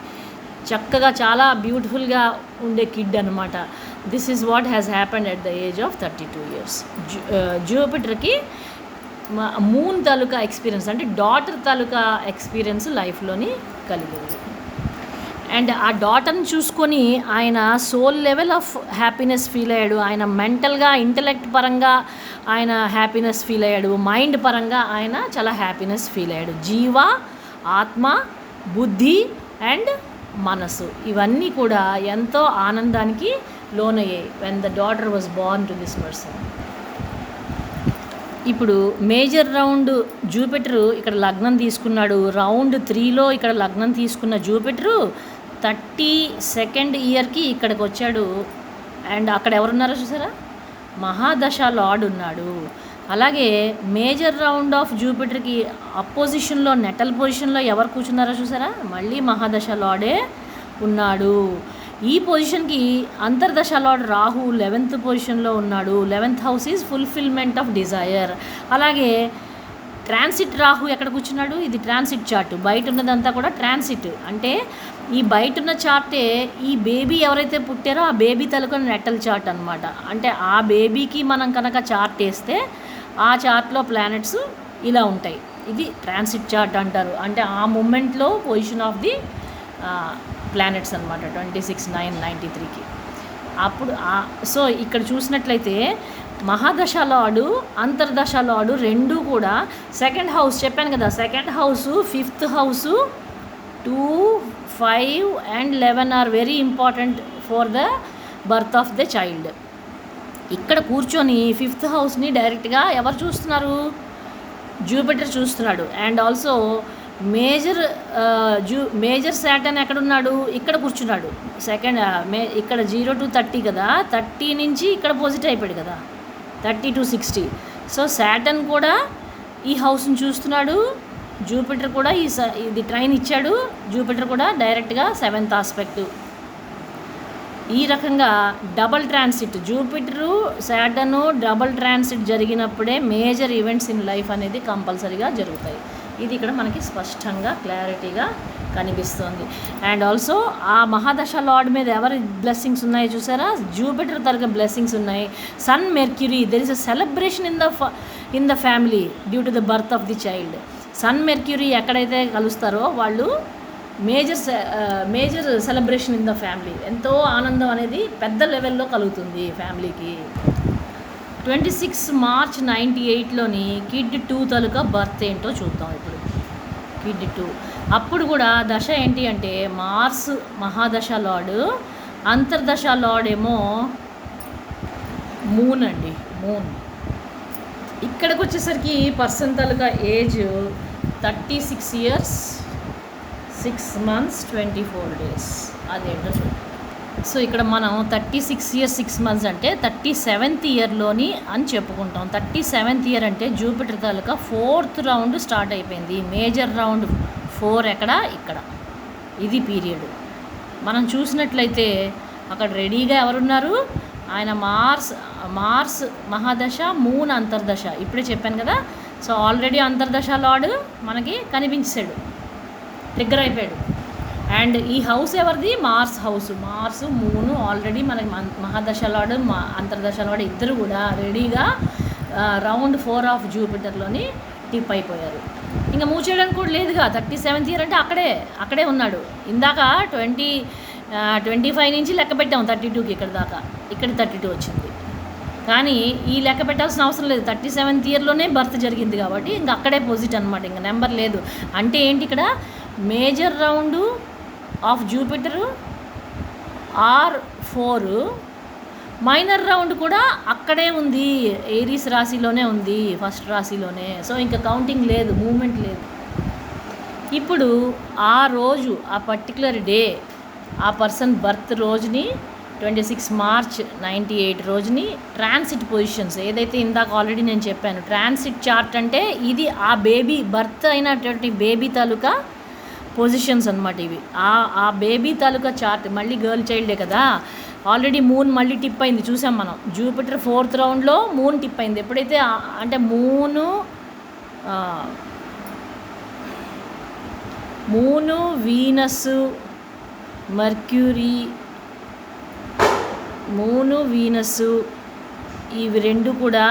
[SPEAKER 1] చక్కగా చాలా బ్యూటిఫుల్గా ఉండే కిడ్ అనమాట. This is what has happened at the age of 32 years. జూపిటర్కి మూన్ తాలూకా ఎక్స్పీరియన్స్ అంటే డాటర్ తాలూకా ఎక్స్పీరియన్స్ లైఫ్లోని కలిగింది. అండ్ ఆ డాటర్ని చూసుకొని ఆయన soul level of happiness feel అయ్యాడు. ఆయన మెంటల్గా, ఇంటలెక్ట్ పరంగా ఆయన హ్యాపీనెస్ ఫీల్ అయ్యాడు. మైండ్ పరంగా ఆయన చాలా హ్యాపీనెస్ ఫీల్ అయ్యాడు. జీవ, ఆత్మ, బుద్ధి అండ్ మనసు ఇవన్నీ కూడా ఎంతో ఆనందానికి లోనయ్యాయి when the daughter was born to this person. ఇప్పుడు మేజర్ రౌండ్ జూపిటరు ఇక్కడ లగ్నం తీసుకున్నాడు. రౌండ్ 3లో ఇక్కడ లగ్నం తీసుకున్న జూపిటరు 32nd ఇయర్కి ఇక్కడికి వచ్చాడు. అండ్ అక్కడ ఎవరున్నారో చూసారా? మహాదశ లార్డ్ ఉన్నాడు. అలాగే మేజర్ రౌండ్ ఆఫ్ జూపిటర్కి అపోజిషన్లో నెటల్ పొజిషన్లో ఎవరు కూర్చున్నారో చూసారా? మళ్ళీ మహాదశ లార్డే ఉన్నాడు. ఈ పొజిషన్కి అంతర్దశ లార్డ్ రాహు 11th పొజిషన్లో ఉన్నాడు. 11th house is fulfilment of desire. అలాగే ట్రాన్సిట్ రాహు ఎక్కడ కూర్చున్నాడు? ఇది ట్రాన్సిట్ చార్ట్. బయట ఉన్నదంతా కూడా ట్రాన్సిట్. అంటే ఈ బయట ఉన్న చార్టే ఈ బేబీ ఎవరైతే పుట్టారో ఆ బేబీ తలకు నెటల్ చార్ట్ అనమాట. అంటే ఆ బేబీకి మనం కనుక చార్ట్ వేస్తే ఆ చార్ట్లో ప్లానెట్స్ ఇలా ఉంటాయి. ఇది ట్రాన్సిట్ చార్ట్ అంటారు. అంటే ఆ మూమెంట్లో పొజిషన్ ఆఫ్ ది ప్లానెట్స్ అనమాట 26/9/93కి. అప్పుడు సో ఇక్కడ చూసినట్లయితే మహాదశ లార్డు అంతర్దశ లార్డు రెండూ కూడా సెకండ్ హౌస్ చెప్పాను కదా, second house 5th house 2, 5 and 11 are very important for the birth of the child. ఇక్కడ కూర్చొని 5th హౌస్ని డైరెక్ట్గా ఎవరు చూస్తున్నారు? జూపిటర్ చూస్తున్నాడు. అండ్ ఆల్సో మేజర్ శాటర్న్ ఎక్కడున్నాడు? ఇక్కడ కూర్చున్నాడు. ఇక్కడ 0 to 30 కదా, 30 నుంచి ఇక్కడ పోజిట్ అయిపోయాడు కదా, 30 to 60. సో శాటర్న్ కూడా ఈ హౌస్ని చూస్తున్నాడు. జూపిటర్ కూడా ఇది ట్రైన్ ఇచ్చాడు. జూపిటర్ కూడా డైరెక్ట్గా 7th ఆస్పెక్ట్. ఈ రకంగా double transit, Jupiter Saturn double transit జరిగినప్పుడే మేజర్ ఈవెంట్స్ ఇన్ లైఫ్ అనేది కంపల్సరీగా జరుగుతాయి. ఇది ఇక్కడ మనకి స్పష్టంగా క్లారిటీగా కనిపిస్తుంది. అండ్ ఆల్సో ఆ మహాదశ లార్డ్ మీద ఎవరి బ్లెస్సింగ్స్ ఉన్నాయో చూసారా? జూపిటర్ తరగ బ్లెస్సింగ్స్ ఉన్నాయి. Sun Mercury, there is a celebration in the family due to the birth of the child. Sun Mercury ఎక్కడైతే కలుస్తారో వాళ్ళు major celebration in the family. ఎంతో ఆనందం అనేది పెద్ద లెవెల్లో కలుగుతుంది ఫ్యామిలీకి. 26 March 98లోని కిడ్ 2 తాలూకా బర్త్ ఏంటో చూద్దాం ఇప్పుడు. కిడ్ 2 అప్పుడు కూడా దశ ఏంటి అంటే మార్స్ మహాదశ లార్డు, అంతర్దశ లార్డ్ ఏమో మూన్ అండి, మూన్. ఇక్కడికి వచ్చేసరికి పర్సన్ తాలూకా ఏజ్ 36 years 6 months 24 days. అదేంటో చూద్దాం. సో ఇక్కడ మనం 36 years 6 months అంటే 37th ఇయర్లోని అని చెప్పుకుంటాం. 37th ఇయర్ అంటే జూపిటర్ తాలూకా 4th రౌండ్ స్టార్ట్ అయిపోయింది. మేజర్ రౌండ్ 4 ఎక్కడ? ఇక్కడ. ఇది పీరియడ్. మనం చూసినట్లయితే అక్కడ రెడీగా ఎవరున్నారు? ఆయన మార్స్ మహాదశ, మూన్ అంతర్దశ. ఇప్పుడే చెప్పాను కదా. సో ఆల్రెడీ అంతర్దశ లార్డ్ మనకి కనిపించాడు, ట్రిగ్గర్ అయిపోయాడు. అండ్ ఈ హౌస్ ఎవరిది? Mars house. Mars, moon already మనకి మహాదశ లార్డ్, అంతర్దశ లార్డ్ ఇద్దరు కూడా రెడీగా రౌండ్ 4 ఆఫ్ జూపిటర్లోని టిప్ అయిపోయారు. ఇంకా మూవ్ చేయడానికి కూడా లేదుగా. 37th ఇయర్ అంటే అక్కడే ఉన్నాడు. ఇందాక 25 నుంచి లెక్క పెట్టాం 32కి, ఇక్కడ దాకా. ఇక్కడ 32 వచ్చింది. కానీ ఈ లెక్క పెట్టాల్సిన అవసరం లేదు. 37th ఇయర్లోనే బర్త్ జరిగింది కాబట్టి ఇంకా అక్కడే పోజిట్ అనమాట, ఇంకా నెంబర్ లేదు. అంటే ఏంటి ఇక్కడ? Major round of Jupiter R4, minor round కూడా అక్కడే ఉంది, ఏరీస్ రాశిలోనే ఉంది, ఫస్ట్ రాశిలోనే. సో ఇంకా కౌంటింగ్ లేదు, మూమెంట్ లేదు. ఇప్పుడు ఆ రోజు, ఆ పర్టికులర్ డే, ఆ పర్సన్ బర్త్ రోజుని 26 March 98 రోజుని ట్రాన్సిట్ పొజిషన్స్ ఏదైతే ఇందాక ఆల్రెడీ నేను చెప్పాను, ట్రాన్సిట్ చార్ట్ అంటే ఇది ఆ బేబీ బర్త్ అయినటువంటి బేబీ తాలూకా పొజిషన్స్ అనమాట ఇవి. ఆ బేబీ తాలూకా చార్ట్. మళ్ళీ గర్ల్ చైల్డే కదా. ఆల్రెడీ మూన్ మళ్ళీ టిప్ అయింది, చూసాం మనం. జూపిటర్ 4th రౌండ్లో మూన్ టిప్ అయింది. ఎప్పుడైతే అంటే మూను వీనస్ మర్క్యూరీ, మూను వీనస్ ఇవి రెండు కూడా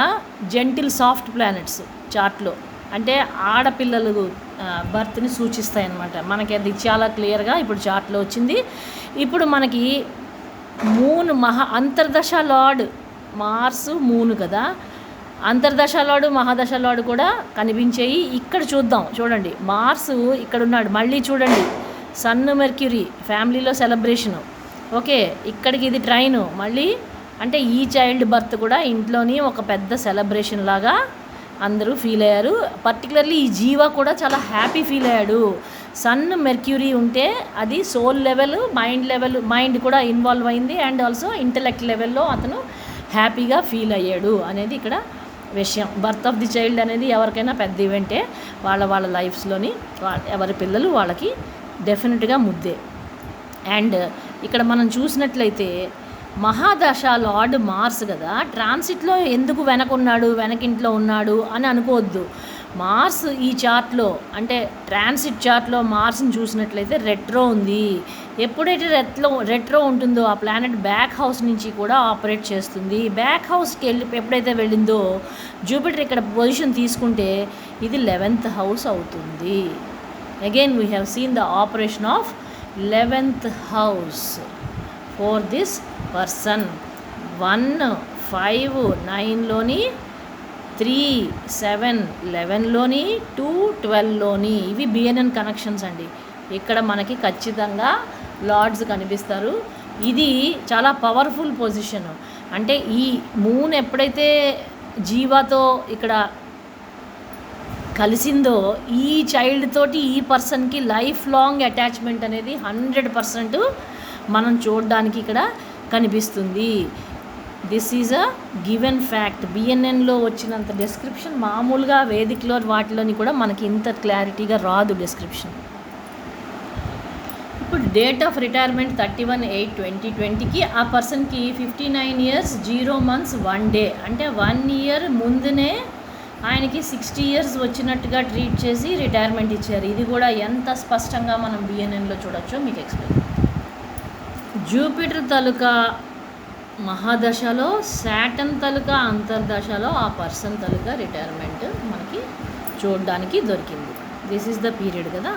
[SPEAKER 1] జెంటిల్ సాఫ్ట్ ప్లానెట్స్ చార్ట్లో. అంటే ఆడపిల్లలు బర్త్ని సూచిస్తాయి అన్నమాట. మనకి అది చాలా క్లియర్గా ఇప్పుడు చార్ట్లో వచ్చింది. ఇప్పుడు మనకి మూన్ అంతర్దశ లార్డ్ మార్స్ మూన్ కదా, అంతర్దశ లార్డు మహాదశ లార్డు కూడా కనిపించేయి. ఇక్కడ చూద్దాం, చూడండి. మార్స్ ఇక్కడ ఉన్నాడు. మళ్ళీ చూడండి, సన్ మెర్క్యూరీ ఫ్యామిలీలో సెలబ్రేషను. ఓకే, ఇక్కడికి ఇది ట్రైను. మళ్ళీ అంటే ఈ చైల్డ్ బర్త్ కూడా ఇంట్లోని ఒక పెద్ద సెలబ్రేషన్ లాగా అందరూ ఫీల్ అయ్యారు. పర్టికులర్లీ ఈ జీవ కూడా చాలా హ్యాపీ ఫీల్ అయ్యాడు. సన్ మెర్క్యూరీ ఉంటే అది సోల్ లెవెల్, మైండ్ కూడా ఇన్వాల్వ్ అయింది. అండ్ ఆల్సో ఇంటలెక్ట్ లెవెల్లో అతను హ్యాపీగా ఫీల్ అయ్యాడు అనేది ఇక్కడ విషయం. బర్త్ ఆఫ్ ది చైల్డ్ అనేది ఎవరికైనా పెద్ద ఈవెంటే. వాళ్ళ లైఫ్స్లోని ఎవరి పిల్లలు వాళ్ళకి డెఫినెట్గా ముద్దే. అండ్ ఇక్కడ మనం చూసినట్లయితే మహాదశ లార్డ్ మార్స్ కదా, ట్రాన్సిట్లో ఎందుకు వెనకింట్లో ఉన్నాడు అని అనుకోవద్దు. మార్స్ ఈ చార్ట్లో అంటే ట్రాన్సిట్ చార్ట్లో మార్స్ని చూసినట్లయితే రెట్రో ఉంది. ఎప్పుడైతే రెట్రో ఉంటుందో ఆ ప్లానెట్ బ్యాక్ హౌస్ నుంచి కూడా ఆపరేట్ చేస్తుంది. బ్యాక్ హౌస్కి ఎప్పుడైతే వెళ్ళిందో జూపిటర్ ఇక్కడ పొజిషన్ తీసుకుంటే ఇది 11th హౌస్ అవుతుంది. Again we have seen the operation of 11th house for this person 1, 5, 9లోని, 3, 7, 11లోని, 2, 12లోని. ఇవి బిఎన్ఎన్ కనెక్షన్స్ అండి. ఇక్కడ మనకి ఖచ్చితంగా లార్డ్స్ కనిపిస్తారు. ఇది చాలా పవర్ఫుల్ పొజిషన్. అంటే ఈ మూన్ ఎప్పుడైతే జీవాతో ఇక్కడ కలిసిందో ఈ చైల్డ్ తోటి ఈ పర్సన్కి లైఫ్ లాంగ్ అటాచ్మెంట్ అనేది 100% మనం చూడడానికి ఇక్కడ కనిపిస్తుంది. This is a given fact. బిఎన్ఎన్లో వచ్చినంత డిస్క్రిప్షన్ మామూలుగా వేదిక్లో వాటిలోని కూడా మనకి ఇంత క్లారిటీగా రాదు డిస్క్రిప్షన్. ఇప్పుడు డేట్ ఆఫ్ రిటైర్మెంట్ 31/8/2020కి ఆ పర్సన్కి 59 years 0 months 1 day. అంటే 1 year ముందునే ఆయనకి 60 years వచ్చినట్టుగా ట్రీట్ చేసి రిటైర్మెంట్ ఇచ్చారు. ఇది కూడా ఎంత స్పష్టంగా మనం బిఎన్ఎన్లో చూడొచ్చో మీకు ఎక్స్ప్లెయిన్. జూపిటర్ తాలూకా మహాదశలో, శాటర్న్ తాలూకా అంతర్దశలో ఆ పర్సన్ తాలూకా రిటైర్మెంట్ మనకి చూడడానికి దొరికింది. దిస్ ఈజ్ ద పీరియడ్ కదా,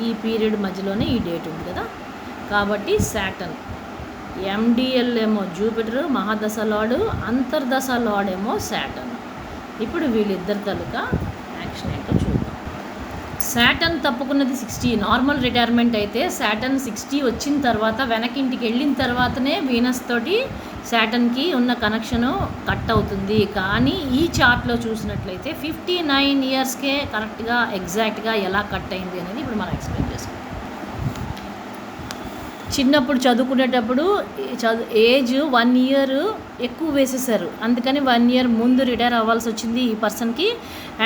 [SPEAKER 1] ఈ పీరియడ్ మధ్యలోనే ఈ డేట్ ఉంది కదా. కాబట్టి శాటర్న్, ఎండిఎల్ ఏమో జూపిటర్ మహాదశ లార్డు, అంతర్దశ లార్డ్ ఏమో శాటర్న్. ఇప్పుడు వీళ్ళిద్దరి తాలూకా యాక్షన్ ఏంటో చూద్దాం. శాటర్న్ తప్పుకున్నది 60 నార్మల్ రిటైర్మెంట్ అయితే, శాటర్న్ 60 వచ్చిన తర్వాత వెనక్కి ఇంటికి వెళ్ళిన తర్వాతనే వీనస్ తోటి శాటర్న్కి ఉన్న కనెక్షను కట్ అవుతుంది. కానీ ఈ చార్ట్లో చూసినట్లయితే 59 yearsకే కరెక్ట్గా ఎగ్జాక్ట్గా ఎలా కట్ అయింది అనేది ఇప్పుడు మనం ఎక్స్ప్లెయిన్ చేసుకుంటాం. చిన్నప్పుడు చదువుకునేటప్పుడు ఏజ్ 1 year ఎక్కువ వేసేసారు, అందుకని 1 year ముందు రిటైర్ అవ్వాల్సి వచ్చింది ఈ పర్సన్కి.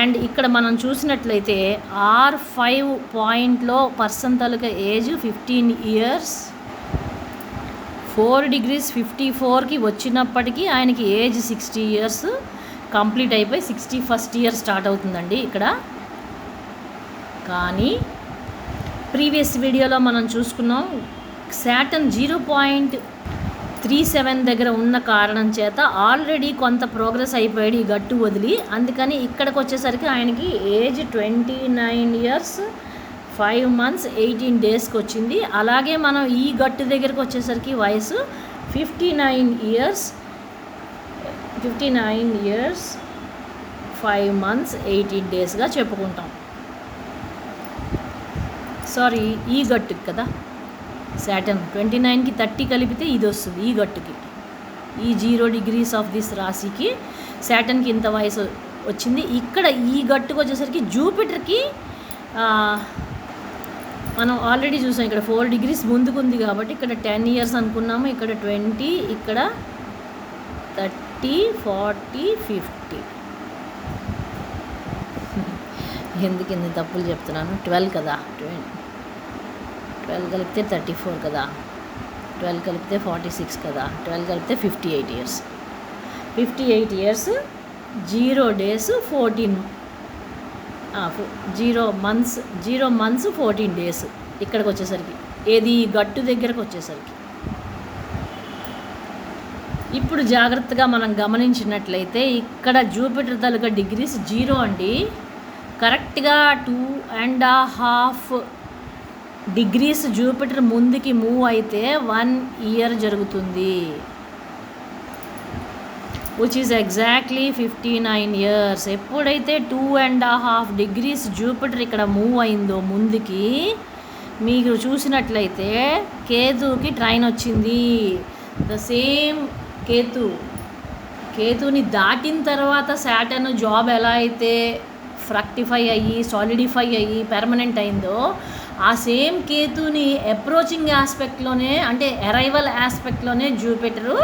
[SPEAKER 1] అండ్ ఇక్కడ మనం చూసినట్లయితే R5 పాయింట్లో పర్సన్ తాలూకా ఏజ్ 15 years 4 degrees 54కి వచ్చినప్పటికీ ఆయనకి ఏజ్ 60 years కంప్లీట్ అయిపోయి 61st year స్టార్ట్ అవుతుందండి ఇక్కడ. కానీ ప్రీవియస్ వీడియోలో మనం చూసుకున్నాం శాటర్న్ 0.37 దగ్గర ఉన్న కారణం చేత ఆల్రెడీ కొంత ప్రోగ్రెస్ అయిపోయాడు ఈ గట్టు వదిలి. అందుకని ఇక్కడికి వచ్చేసరికి ఆయనకి ఏజ్ 29 years 5 months 18 daysకి వచ్చింది. అలాగే మనం ఈ గట్టు దగ్గరకు వచ్చేసరికి వయసు 59 years 5 months 18 daysగా చెప్పుకుంటాం. సారీ, ఈ గట్టుకి కదా శాటర్న్ 29కి 30 కలిపితే ఇది వస్తుంది ఈ గట్టుకి. ఈ 0 degrees ఆఫ్ దిస్ రాశికి శాటర్న్కి ఇంత వయసు వచ్చింది. ఇక్కడ ఈ గట్టుకు వచ్చేసరికి జూపిటర్కి మనం ఆల్రెడీ చూసాం ఇక్కడ 4 degrees ముందుకుంది కాబట్టి ఇక్కడ 10 years అనుకున్నాము, ఇక్కడ 20, ఇక్కడ 30, 40, 50. ఎందుకు ఎన్ని తప్పులు చెప్తున్నాను. 12 కదా, 12 కలిపితే 34 కదా, 12 కలిపితే 46 కదా, 12 కలిపితే 58 years. 58 years 0 days 14 0 months 14 days ఇక్కడికి వచ్చేసరికి, ఏది గట్టు దగ్గరకు వచ్చేసరికి. ఇప్పుడు జాగ్రత్తగా మనం గమనించినట్లయితే ఇక్కడ జూపిటర్ తాలూకా డిగ్రీస్ 0 అండి. కరెక్ట్గా 2.5 degrees జూపిటర్ ముందుకి మూవ్ అయితే 1 year జరుగుతుంది, విచ్ ఈజ్ ఎగ్జాక్ట్లీ 59 years. ఎప్పుడైతే 2.5 degrees జూపిటర్ ఇక్కడ మూవ్ అయిందో ముందుకి, మీకు చూసినట్లయితే కేతుకి ట్రైన్ వచ్చింది. ద సేమ్ కేతుని దాటిన తర్వాత శాటర్న్ జాబ్ ఎలా అయితే ఫ్రక్టిఫై అయ్యి సాలిడిఫై అయ్యి పెర్మనెంట్ అయిందో, ఆ సేమ్ కేతుని అప్రోచింగ్ ఆస్పెక్ట్లోనే, అంటే అరైవల్ ఆస్పెక్ట్లోనే జూపిటరు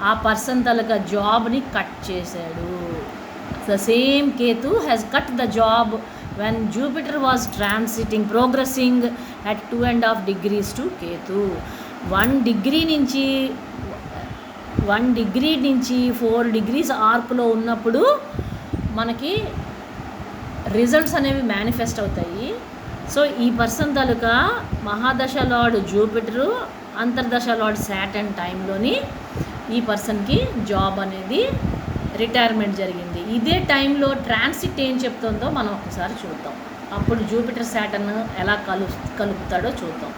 [SPEAKER 1] ఆ పర్సన్ తాలూకా జాబ్ని కట్ చేశాడు. The same Ketu has cut the job when Jupiter was transiting progressing at 2.5 degrees to Ketu. 1 degree నుంచి 4 degrees ఆర్క్లో ఉన్నప్పుడు మనకి రిజల్ట్స్ అనేవి మేనిఫెస్ట్ అవుతాయి. సో ఈ పర్సన్ తాలూకా మహాదశ లార్డ్ జూపిటరు, అంతర్దశ లార్డ్ శాటర్న్ టైంలోని ఈ పర్సన్కి జాబ్ అనేది రిటైర్మెంట్ జరిగింది. ఇదే టైంలో ట్రాన్సిట్ ఏం చెప్తుందో మనం ఒకసారి చూద్దాం. అప్పుడు జూపిటర్ సాటర్న్ ఎలా కలుపుతాడో చూద్దాం.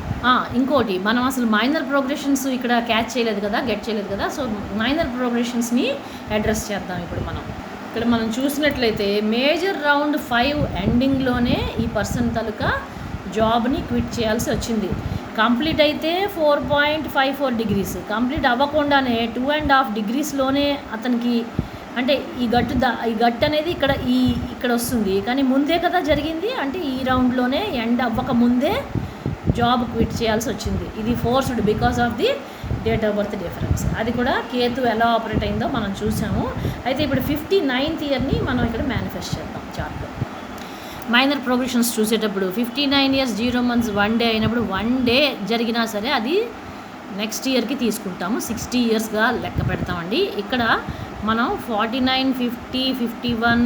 [SPEAKER 1] ఇంకోటి మనం అసలు మైనర్ ప్రోగ్రెషన్స్ ఇక్కడ క్యాచ్ చేయలేదు కదా, గెట్ చేయలేదు కదా. సో మైనర్ ప్రోగ్రెషన్స్ని అడ్రస్ చేద్దాం ఇప్పుడు మనం. ఇక్కడ మనం చూసినట్లయితే మేజర్ రౌండ్ 5 ఎండింగ్లోనే ఈ పర్సన్ తాలూకా జాబ్ని క్విట్ చేయాల్సి వచ్చింది. కంప్లీట్ అయితే 4.54 డిగ్రీస్, కంప్లీట్ అవ్వకుండానే 2.5 డిగ్రీస్లోనే అతనికి అంటే ఈ గట్టు అనేది ఇక్కడ వస్తుంది. కానీ ముందే కదా జరిగింది, అంటే ఈ రౌండ్లోనే ఎండ్ అవ్వక ముందే జాబ్ క్విట్ చేయాల్సి వచ్చింది. ఇది forced because of the date of birth difference. అది కూడా కేతు ఎలా ఆపరేట్ అయిందో మనం చూసాము. అయితే ఇప్పుడు 59th ఇయర్ని మనం ఇక్కడ మేనిఫెస్ట్ చేద్దాం చార్ట్లో. మైనర్ ప్రోగ్రెషన్స్ చూసేటప్పుడు 59 years 0 months 1 day అయినప్పుడు 1 day జరిగినా సరే అది నెక్స్ట్ ఇయర్కి తీసుకుంటాము. 60 yearsగా లెక్క పెడతామండి. ఇక్కడ మనం 49, 50, 51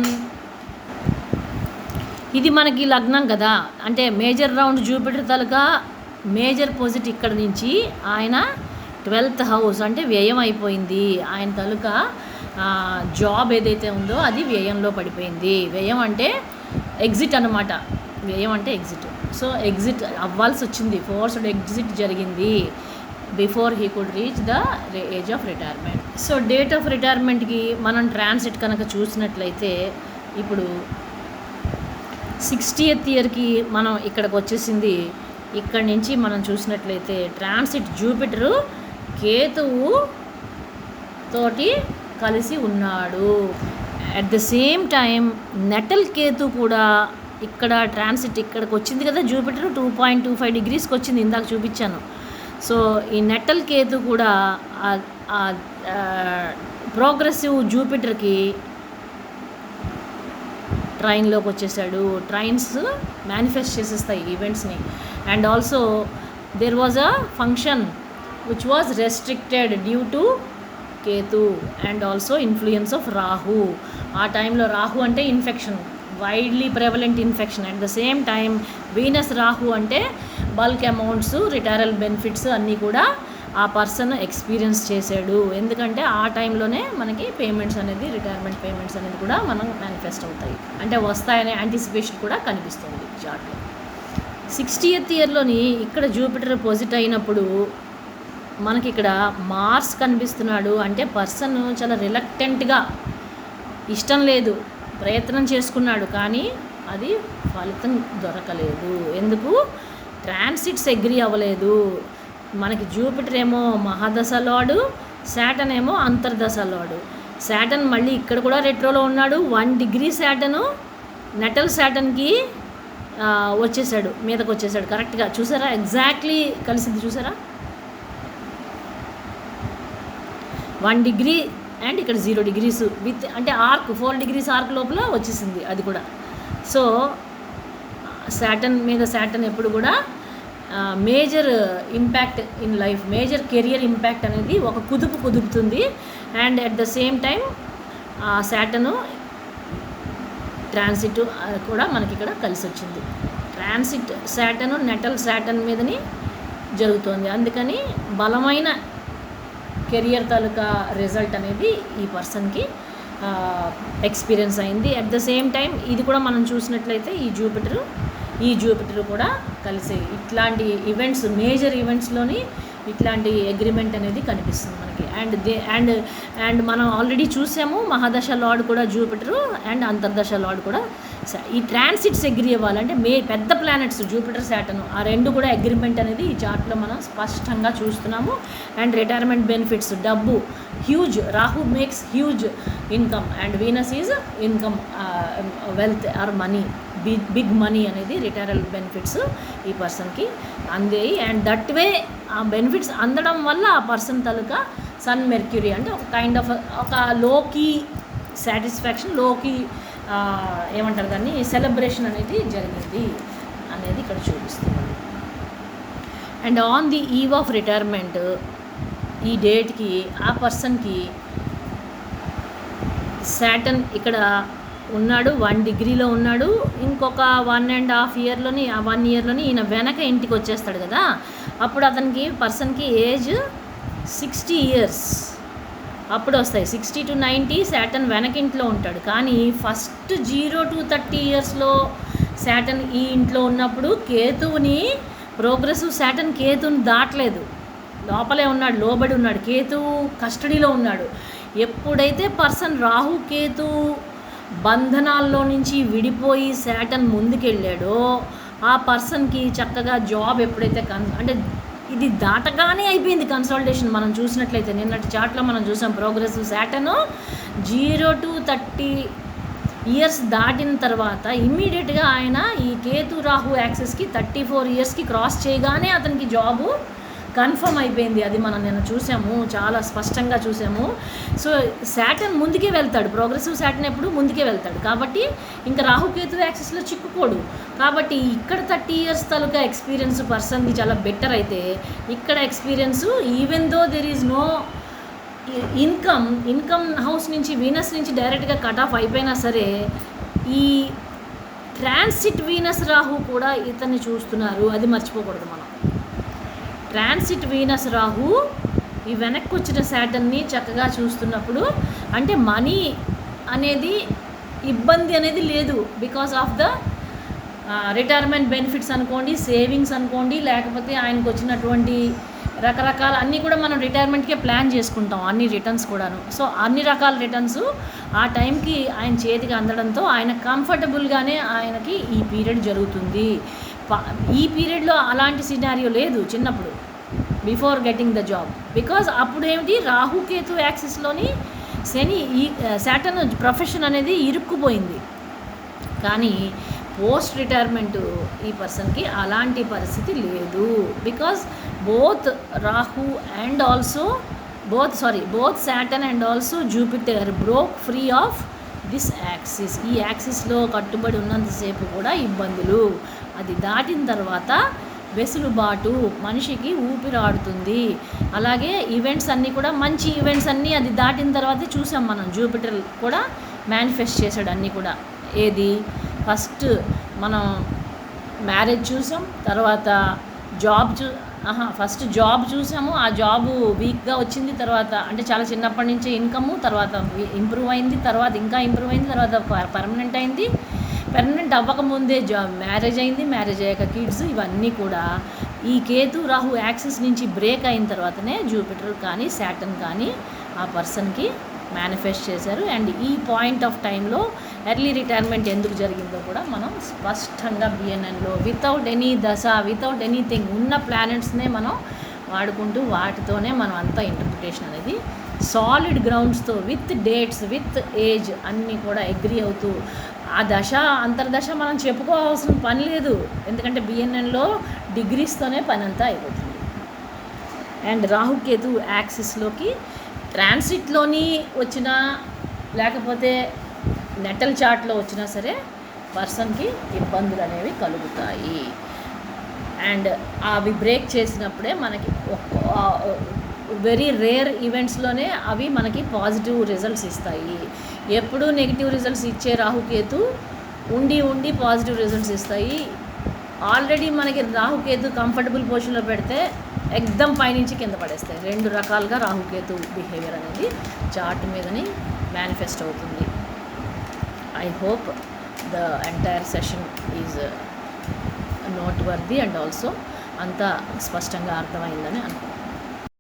[SPEAKER 1] ఇది మనకి లగ్నం కదా, అంటే మేజర్ రౌండ్ జూపిటర్ తాలూకా మేజర్ పొజిట్ ఇక్కడ నుంచి ఆయన 12th house అంటే వ్యయం అయిపోయింది. ఆయన తాలూకా జాబ్ ఏదైతే ఉందో అది వ్యయంలో పడిపోయింది. వ్యయం అంటే ఎగ్జిట్ అనమాట, వ్యయం అంటే ఎగ్జిట్. సో ఎగ్జిట్ అవ్వాల్సి వచ్చింది, ఫోర్స్డ్ ఎగ్జిట్ జరిగింది before he could reach the age of retirement. So date of రిటైర్మెంట్కి మనం ట్రాన్సిట్ కనుక చూసినట్లయితే ఇప్పుడు 60th ఇయర్కి మనం ఇక్కడికి వచ్చేసింది. ఇక్కడి నుంచి మనం చూసినట్లయితే ట్రాన్సిట్ జూపిటరు కేతువు తోటి కలిసి ఉన్నాడు. At the same time natal Ketu కూడా ఇక్కడ ట్రాన్సిట్ ఇక్కడికి వచ్చింది కదా, జూపిటర్ 2.25 డిగ్రీస్కి వచ్చింది, ఇందాక చూపించాను. సో ఈ నెటల్ కేతు కూడా ప్రోగ్రెసివ్ జూపిటర్కి ట్రైన్లోకి వచ్చేసాడు. ట్రైన్స్ మేనిఫెస్ట్ చేసేస్తాయి ఈవెంట్స్ని. And also there was a function which was restricted due to Ketu and also influence of Rahu. ఆ టైంలో రాహు అంటే infection, widely prevalent infection. At the same time Venus Rahu అంటే బల్క్ అమౌంట్స్, రిటైరల్ బెనిఫిట్స్ అన్నీ కూడా ఆ పర్సన్ ఎక్స్పీరియన్స్ చేశాడు. ఎందుకంటే ఆ టైంలోనే మనకి పేమెంట్స్ అనేది, రిటైర్మెంట్ పేమెంట్స్ అనేది కూడా మనం మేనిఫెస్ట్ అవుతాయి, అంటే వస్తాయనే యాంటిసిపేషన్ కూడా కనిపిస్తుంది చార్ట్లో. 60th ఇయర్లోని ఇక్కడ జూపిటర్ పొజిట్ అయినప్పుడు మనకి ఇక్కడ మార్స్ కనిపిస్తున్నాడు. అంటే పర్సన్ చాలా రిలక్టెంట్గా, ఇష్టం లేదు, ప్రయత్నం చేసుకున్నాడు, కానీ అది ఫలితం దొరకలేదు. ఎందుకు? ట్రాన్సిట్స్ అగ్రీ అవ్వలేదు. మనకి జూపిటర్ ఏమో మహాదశలోడు, శాటర్న్ ఏమో అంతర్దశలోడు. శాటర్న్ మళ్ళీ ఇక్కడ కూడా రెట్రోలో ఉన్నాడు. 1 degree శాటర్ను నెటల్ శాటర్న్కి వచ్చేసాడు, మీదకి వచ్చేసాడు కరెక్ట్గా. చూసారా, ఎగ్జాక్ట్లీ కలిసింది చూసారా, 1 degree అండ్ ఇక్కడ 0 degrees విత్ అంటే ఆర్క్ 4 degrees ఆర్క్ లోపల వచ్చేసింది అది కూడా. సో శాటర్న్ మీద శాటర్న్ ఎప్పుడు కూడా major impact in life, major career impact అనేది ఒక కుదుపుతుంది. And at the same time Saturn transit కూడా మనకి ఇక్కడ కలిసి వచ్చింది. ట్రాన్సిట్ శాటర్న్ నెటల్ శాటర్న్ మీదని జరుగుతోంది. అందుకని బలమైన కెరియర్ తాలూకా రిజల్ట్ అనేది ఈ పర్సన్కి ఎక్స్పీరియన్స్ అయింది. అట్ ద సేమ్ టైం ఇది కూడా మనం చూసినట్లయితే ఈ జూపిటర్ కూడా కలిసి ఇట్లాంటి ఈవెంట్స్, మేజర్ ఈవెంట్స్లోని ఇట్లాంటి అగ్రిమెంట్ అనేది కనిపిస్తుంది మనకి. అండ్ మనం ఆల్రెడీ చూసాము మహాదశ లార్డ్ కూడా జూపిటరు అండ్ అంతర్దశ లార్డ్ కూడా. ఈ ట్రాన్సిట్స్ అగ్రీ అవ్వాలంటే పెద్ద ప్లానెట్స్ జూపిటర్ శాటర్న్ ఆ రెండు కూడా అగ్రిమెంట్ అనేది ఈ చార్ట్లో మనం స్పష్టంగా చూస్తున్నాము. అండ్ రిటైర్మెంట్ బెనిఫిట్స్, డబ్బు huge, Rahu makes huge income and Venus is income, wealth or money, big money అనేది రిటైరల్ బెనిఫిట్స్ ఈ పర్సన్కి అందేయి. అండ్ దట్ వే ఆ బెనిఫిట్స్ అందడం వల్ల ఆ పర్సన్ తాలూకా సన్ మెర్క్యూరీ అంటే ఒక కైండ్ ఆఫ్ ఒక లోకి సాటిస్ఫాక్షన్, లోకి ఏమంటారు దాన్ని, సెలబ్రేషన్ అనేది జరిగింది అనేది ఇక్కడ చూపిస్తున్నాను. And on the eve of retirement ఈ డేట్కి ఆ పర్సన్కి శాటర్న్ ఇక్కడ ఉన్నాడు, 1 degreeలో ఉన్నాడు. ఇంకొక 1.5 yearలోని, ఆ 1 yearలోని ఈయన వెనక ఇంటికి వచ్చేస్తాడు కదా, అప్పుడు అతనికి పర్సన్కి ఏజ్ 60 years అప్పుడు వస్తాయి. 60 to 90 శాటర్న్ వెనకింట్లో ఉంటాడు. కానీ ఫస్ట్ 0 to 30 yearsలో శాటర్న్ ఈ ఇంట్లో ఉన్నప్పుడు కేతువుని ప్రోగ్రెసివ్ శాటర్న్ కేతువుని దాటలేదు, లోపలే ఉన్నాడు, లోబడి ఉన్నాడు, కేతువు కస్టడీలో ఉన్నాడు. ఎప్పుడైతే పర్సన్ రాహు కేతు బంధనాల్లో నుంచి విడిపోయి శాటర్న్ ముందుకెళ్ళాడో ఆ పర్సన్కి చక్కగా జాబ్ ఎప్పుడైతే అంటే ఇది దాటగానే అయిపోయింది కన్సల్టేషన్. మనం చూసినట్లయితే నిన్నటి చాట్లో మనం చూసాం ప్రోగ్రెసివ్ శాటర్న్ 0 to 30 ఇయర్స్ దాటిన తర్వాత ఇమ్మీడియట్గా ఆయన ఈ కేతు రాహు యాక్సెస్కి 34 ఇయర్స్కి క్రాస్ చేయగానే అతనికి జాబు కన్ఫర్మ్ అయిపోయింది. అది మనం నిన్న చూసాము, చాలా స్పష్టంగా చూసాము. సో శాటర్న్ ముందుకే వెళ్తాడు, ప్రోగ్రెసివ్ శాటర్న్ ఎప్పుడు ముందుకే వెళ్తాడు, కాబట్టి ఇంకా రాహుకేతు యాక్సెస్లో చిక్కుకోడు. కాబట్టి ఇక్కడ 30 ఇయర్స్ తాలూకా ఎక్స్పీరియన్స్ పర్సన్కి చాలా బెటర్ అయితే, ఇక్కడ experience even though there is no income house నుంచి వీనస్ నుంచి డైరెక్ట్గా కట్ ఆఫ్ అయిపోయినా సరే, ఈ ట్రాన్సిట్ వీనస్ రాహు కూడా ఇతన్ని చూస్తున్నారు, అది మర్చిపోకూడదు మనం. ట్రాన్సిట్ వీనస్ రాహు ఈ వెనక్కి వచ్చిన శాటర్న్ని చక్కగా చూస్తున్నప్పుడు అంటే మనీ అనేది ఇబ్బంది అనేది లేదు, because of the retirement benefits అనుకోండి, సేవింగ్స్ అనుకోండి, లేకపోతే ఆయనకు వచ్చినటువంటి రకరకాల అన్నీ కూడా మనం రిటైర్మెంట్కే ప్లాన్ చేసుకుంటాం, అన్ని రిటర్న్స్ కూడాను. సో అన్ని రకాల రిటర్న్స్ ఆ టైంకి ఆయన చేతికి అందడంతో ఆయన కంఫర్టబుల్గానే ఆయనకి ఈ పీరియడ్ జరుగుతుంది. ఈ పీరియడ్లో అలాంటి సినారియో లేదు చిన్నప్పుడు, before getting the job, because అప్పుడు ఏమిటి రాహుకేతు యాక్సిస్లోని శని ఈ శాటర్న్ ప్రొఫెషన్ అనేది ఇరుక్కుపోయింది. కానీ పోస్ట్ రిటైర్మెంట్ ఈ పర్సన్కి అలాంటి పరిస్థితి లేదు, because both Rahu and also both Saturn and also Jupiter broke free of this axis. ఈ యాక్సిస్లో కట్టుబడి ఉన్నంతసేపు కూడా ఇబ్బందులు, అది దాటిన తర్వాత వెసులుబాటు, మనిషికి ఊపిరాడుతుంది. అలాగే ఈవెంట్స్ అన్నీ కూడా మంచి ఈవెంట్స్ అన్నీ అది దాటిన తర్వాతే చూసాం మనం. జూపిటర్ కూడా మేనిఫెస్ట్ చేశాడు అన్నీ కూడా. ఏది ఫస్ట్ మనం మ్యారేజ్ చూసాం, తర్వాత ఫస్ట్ జాబ్ చూసాము, ఆ జాబు వీక్గా వచ్చింది, తర్వాత అంటే చాలా చిన్నప్పటి నుంచే ఇన్కము, తర్వాత ఇంప్రూవ్ అయింది, తర్వాత ఇంకా ఇంప్రూవ్ అయింది, తర్వాత పర్మనెంట్ అయింది, పర్మనెంట్ అవ్వకముందే మ్యారేజ్ అయింది, మ్యారేజ్ అయ్యాక కిడ్స్, ఇవన్నీ కూడా ఈ కేతు రాహు యాక్సిస్ నుంచి బ్రేక్ అయిన తర్వాతనే జూపిటర్ కానీ శాటర్న్ కానీ ఆ పర్సన్కి మేనిఫెస్ట్ చేశారు. అండ్ ఈ పాయింట్ ఆఫ్ టైంలో ఎర్లీ రిటైర్మెంట్ ఎందుకు జరిగిందో కూడా మనం స్పష్టంగా బిఎన్ఎన్లో వితౌట్ ఎనీ దశ, వితౌట్ ఎనీథింగ్ ఉన్న ప్లానెట్స్నే మనం వాడుకుంటూ వాటితోనే మనం అంతా ఇంటర్ప్రిటేషన్ అనేది సాలిడ్ గ్రౌండ్స్తో విత్ డేట్స్ విత్ ఏజ్ అన్నీ కూడా అగ్రీ అవుతూ ఆ దశ అంతర్దశ మనం చెప్పుకోవాల్సిన పని లేదు, ఎందుకంటే బిఎన్ఎన్లో డిగ్రీస్తోనే పని అంతా అయిపోతుంది. అండ్ రాహుకేతు యాక్సిస్లోకి ట్రాన్సిట్లోని వచ్చినా లేకపోతే నెటల్ చార్ట్లో వచ్చినా సరే పర్సన్కి ఇబ్బందులు అనేవి కలుగుతాయి. అండ్ అవి బ్రేక్ చేసినప్పుడే మనకి వెరీ రేర్ ఈవెంట్స్లోనే అవి మనకి పాజిటివ్ రిజల్ట్స్ ఇస్తాయి. ఎప్పుడూ నెగిటివ్ రిజల్ట్స్ ఇచ్చే రాహుకేతు ఉండి పాజిటివ్ రిజల్ట్స్ ఇస్తాయి. ఆల్రెడీ మనకి రాహుకేతు కంఫర్టబుల్ పొజిషన్లో పెడితే ఎగ్దమ్ పైనుంచి కింద పడేస్తాయి. 2 రకాలుగా రాహుకేతు బిహేవియర్ అనేది చార్ట్ మీదని మేనిఫెస్ట్ అవుతుంది. I hope the entire session is note worthy and also అంతా స్పష్టంగా అర్థమైందని అనుకుంటున్నాను.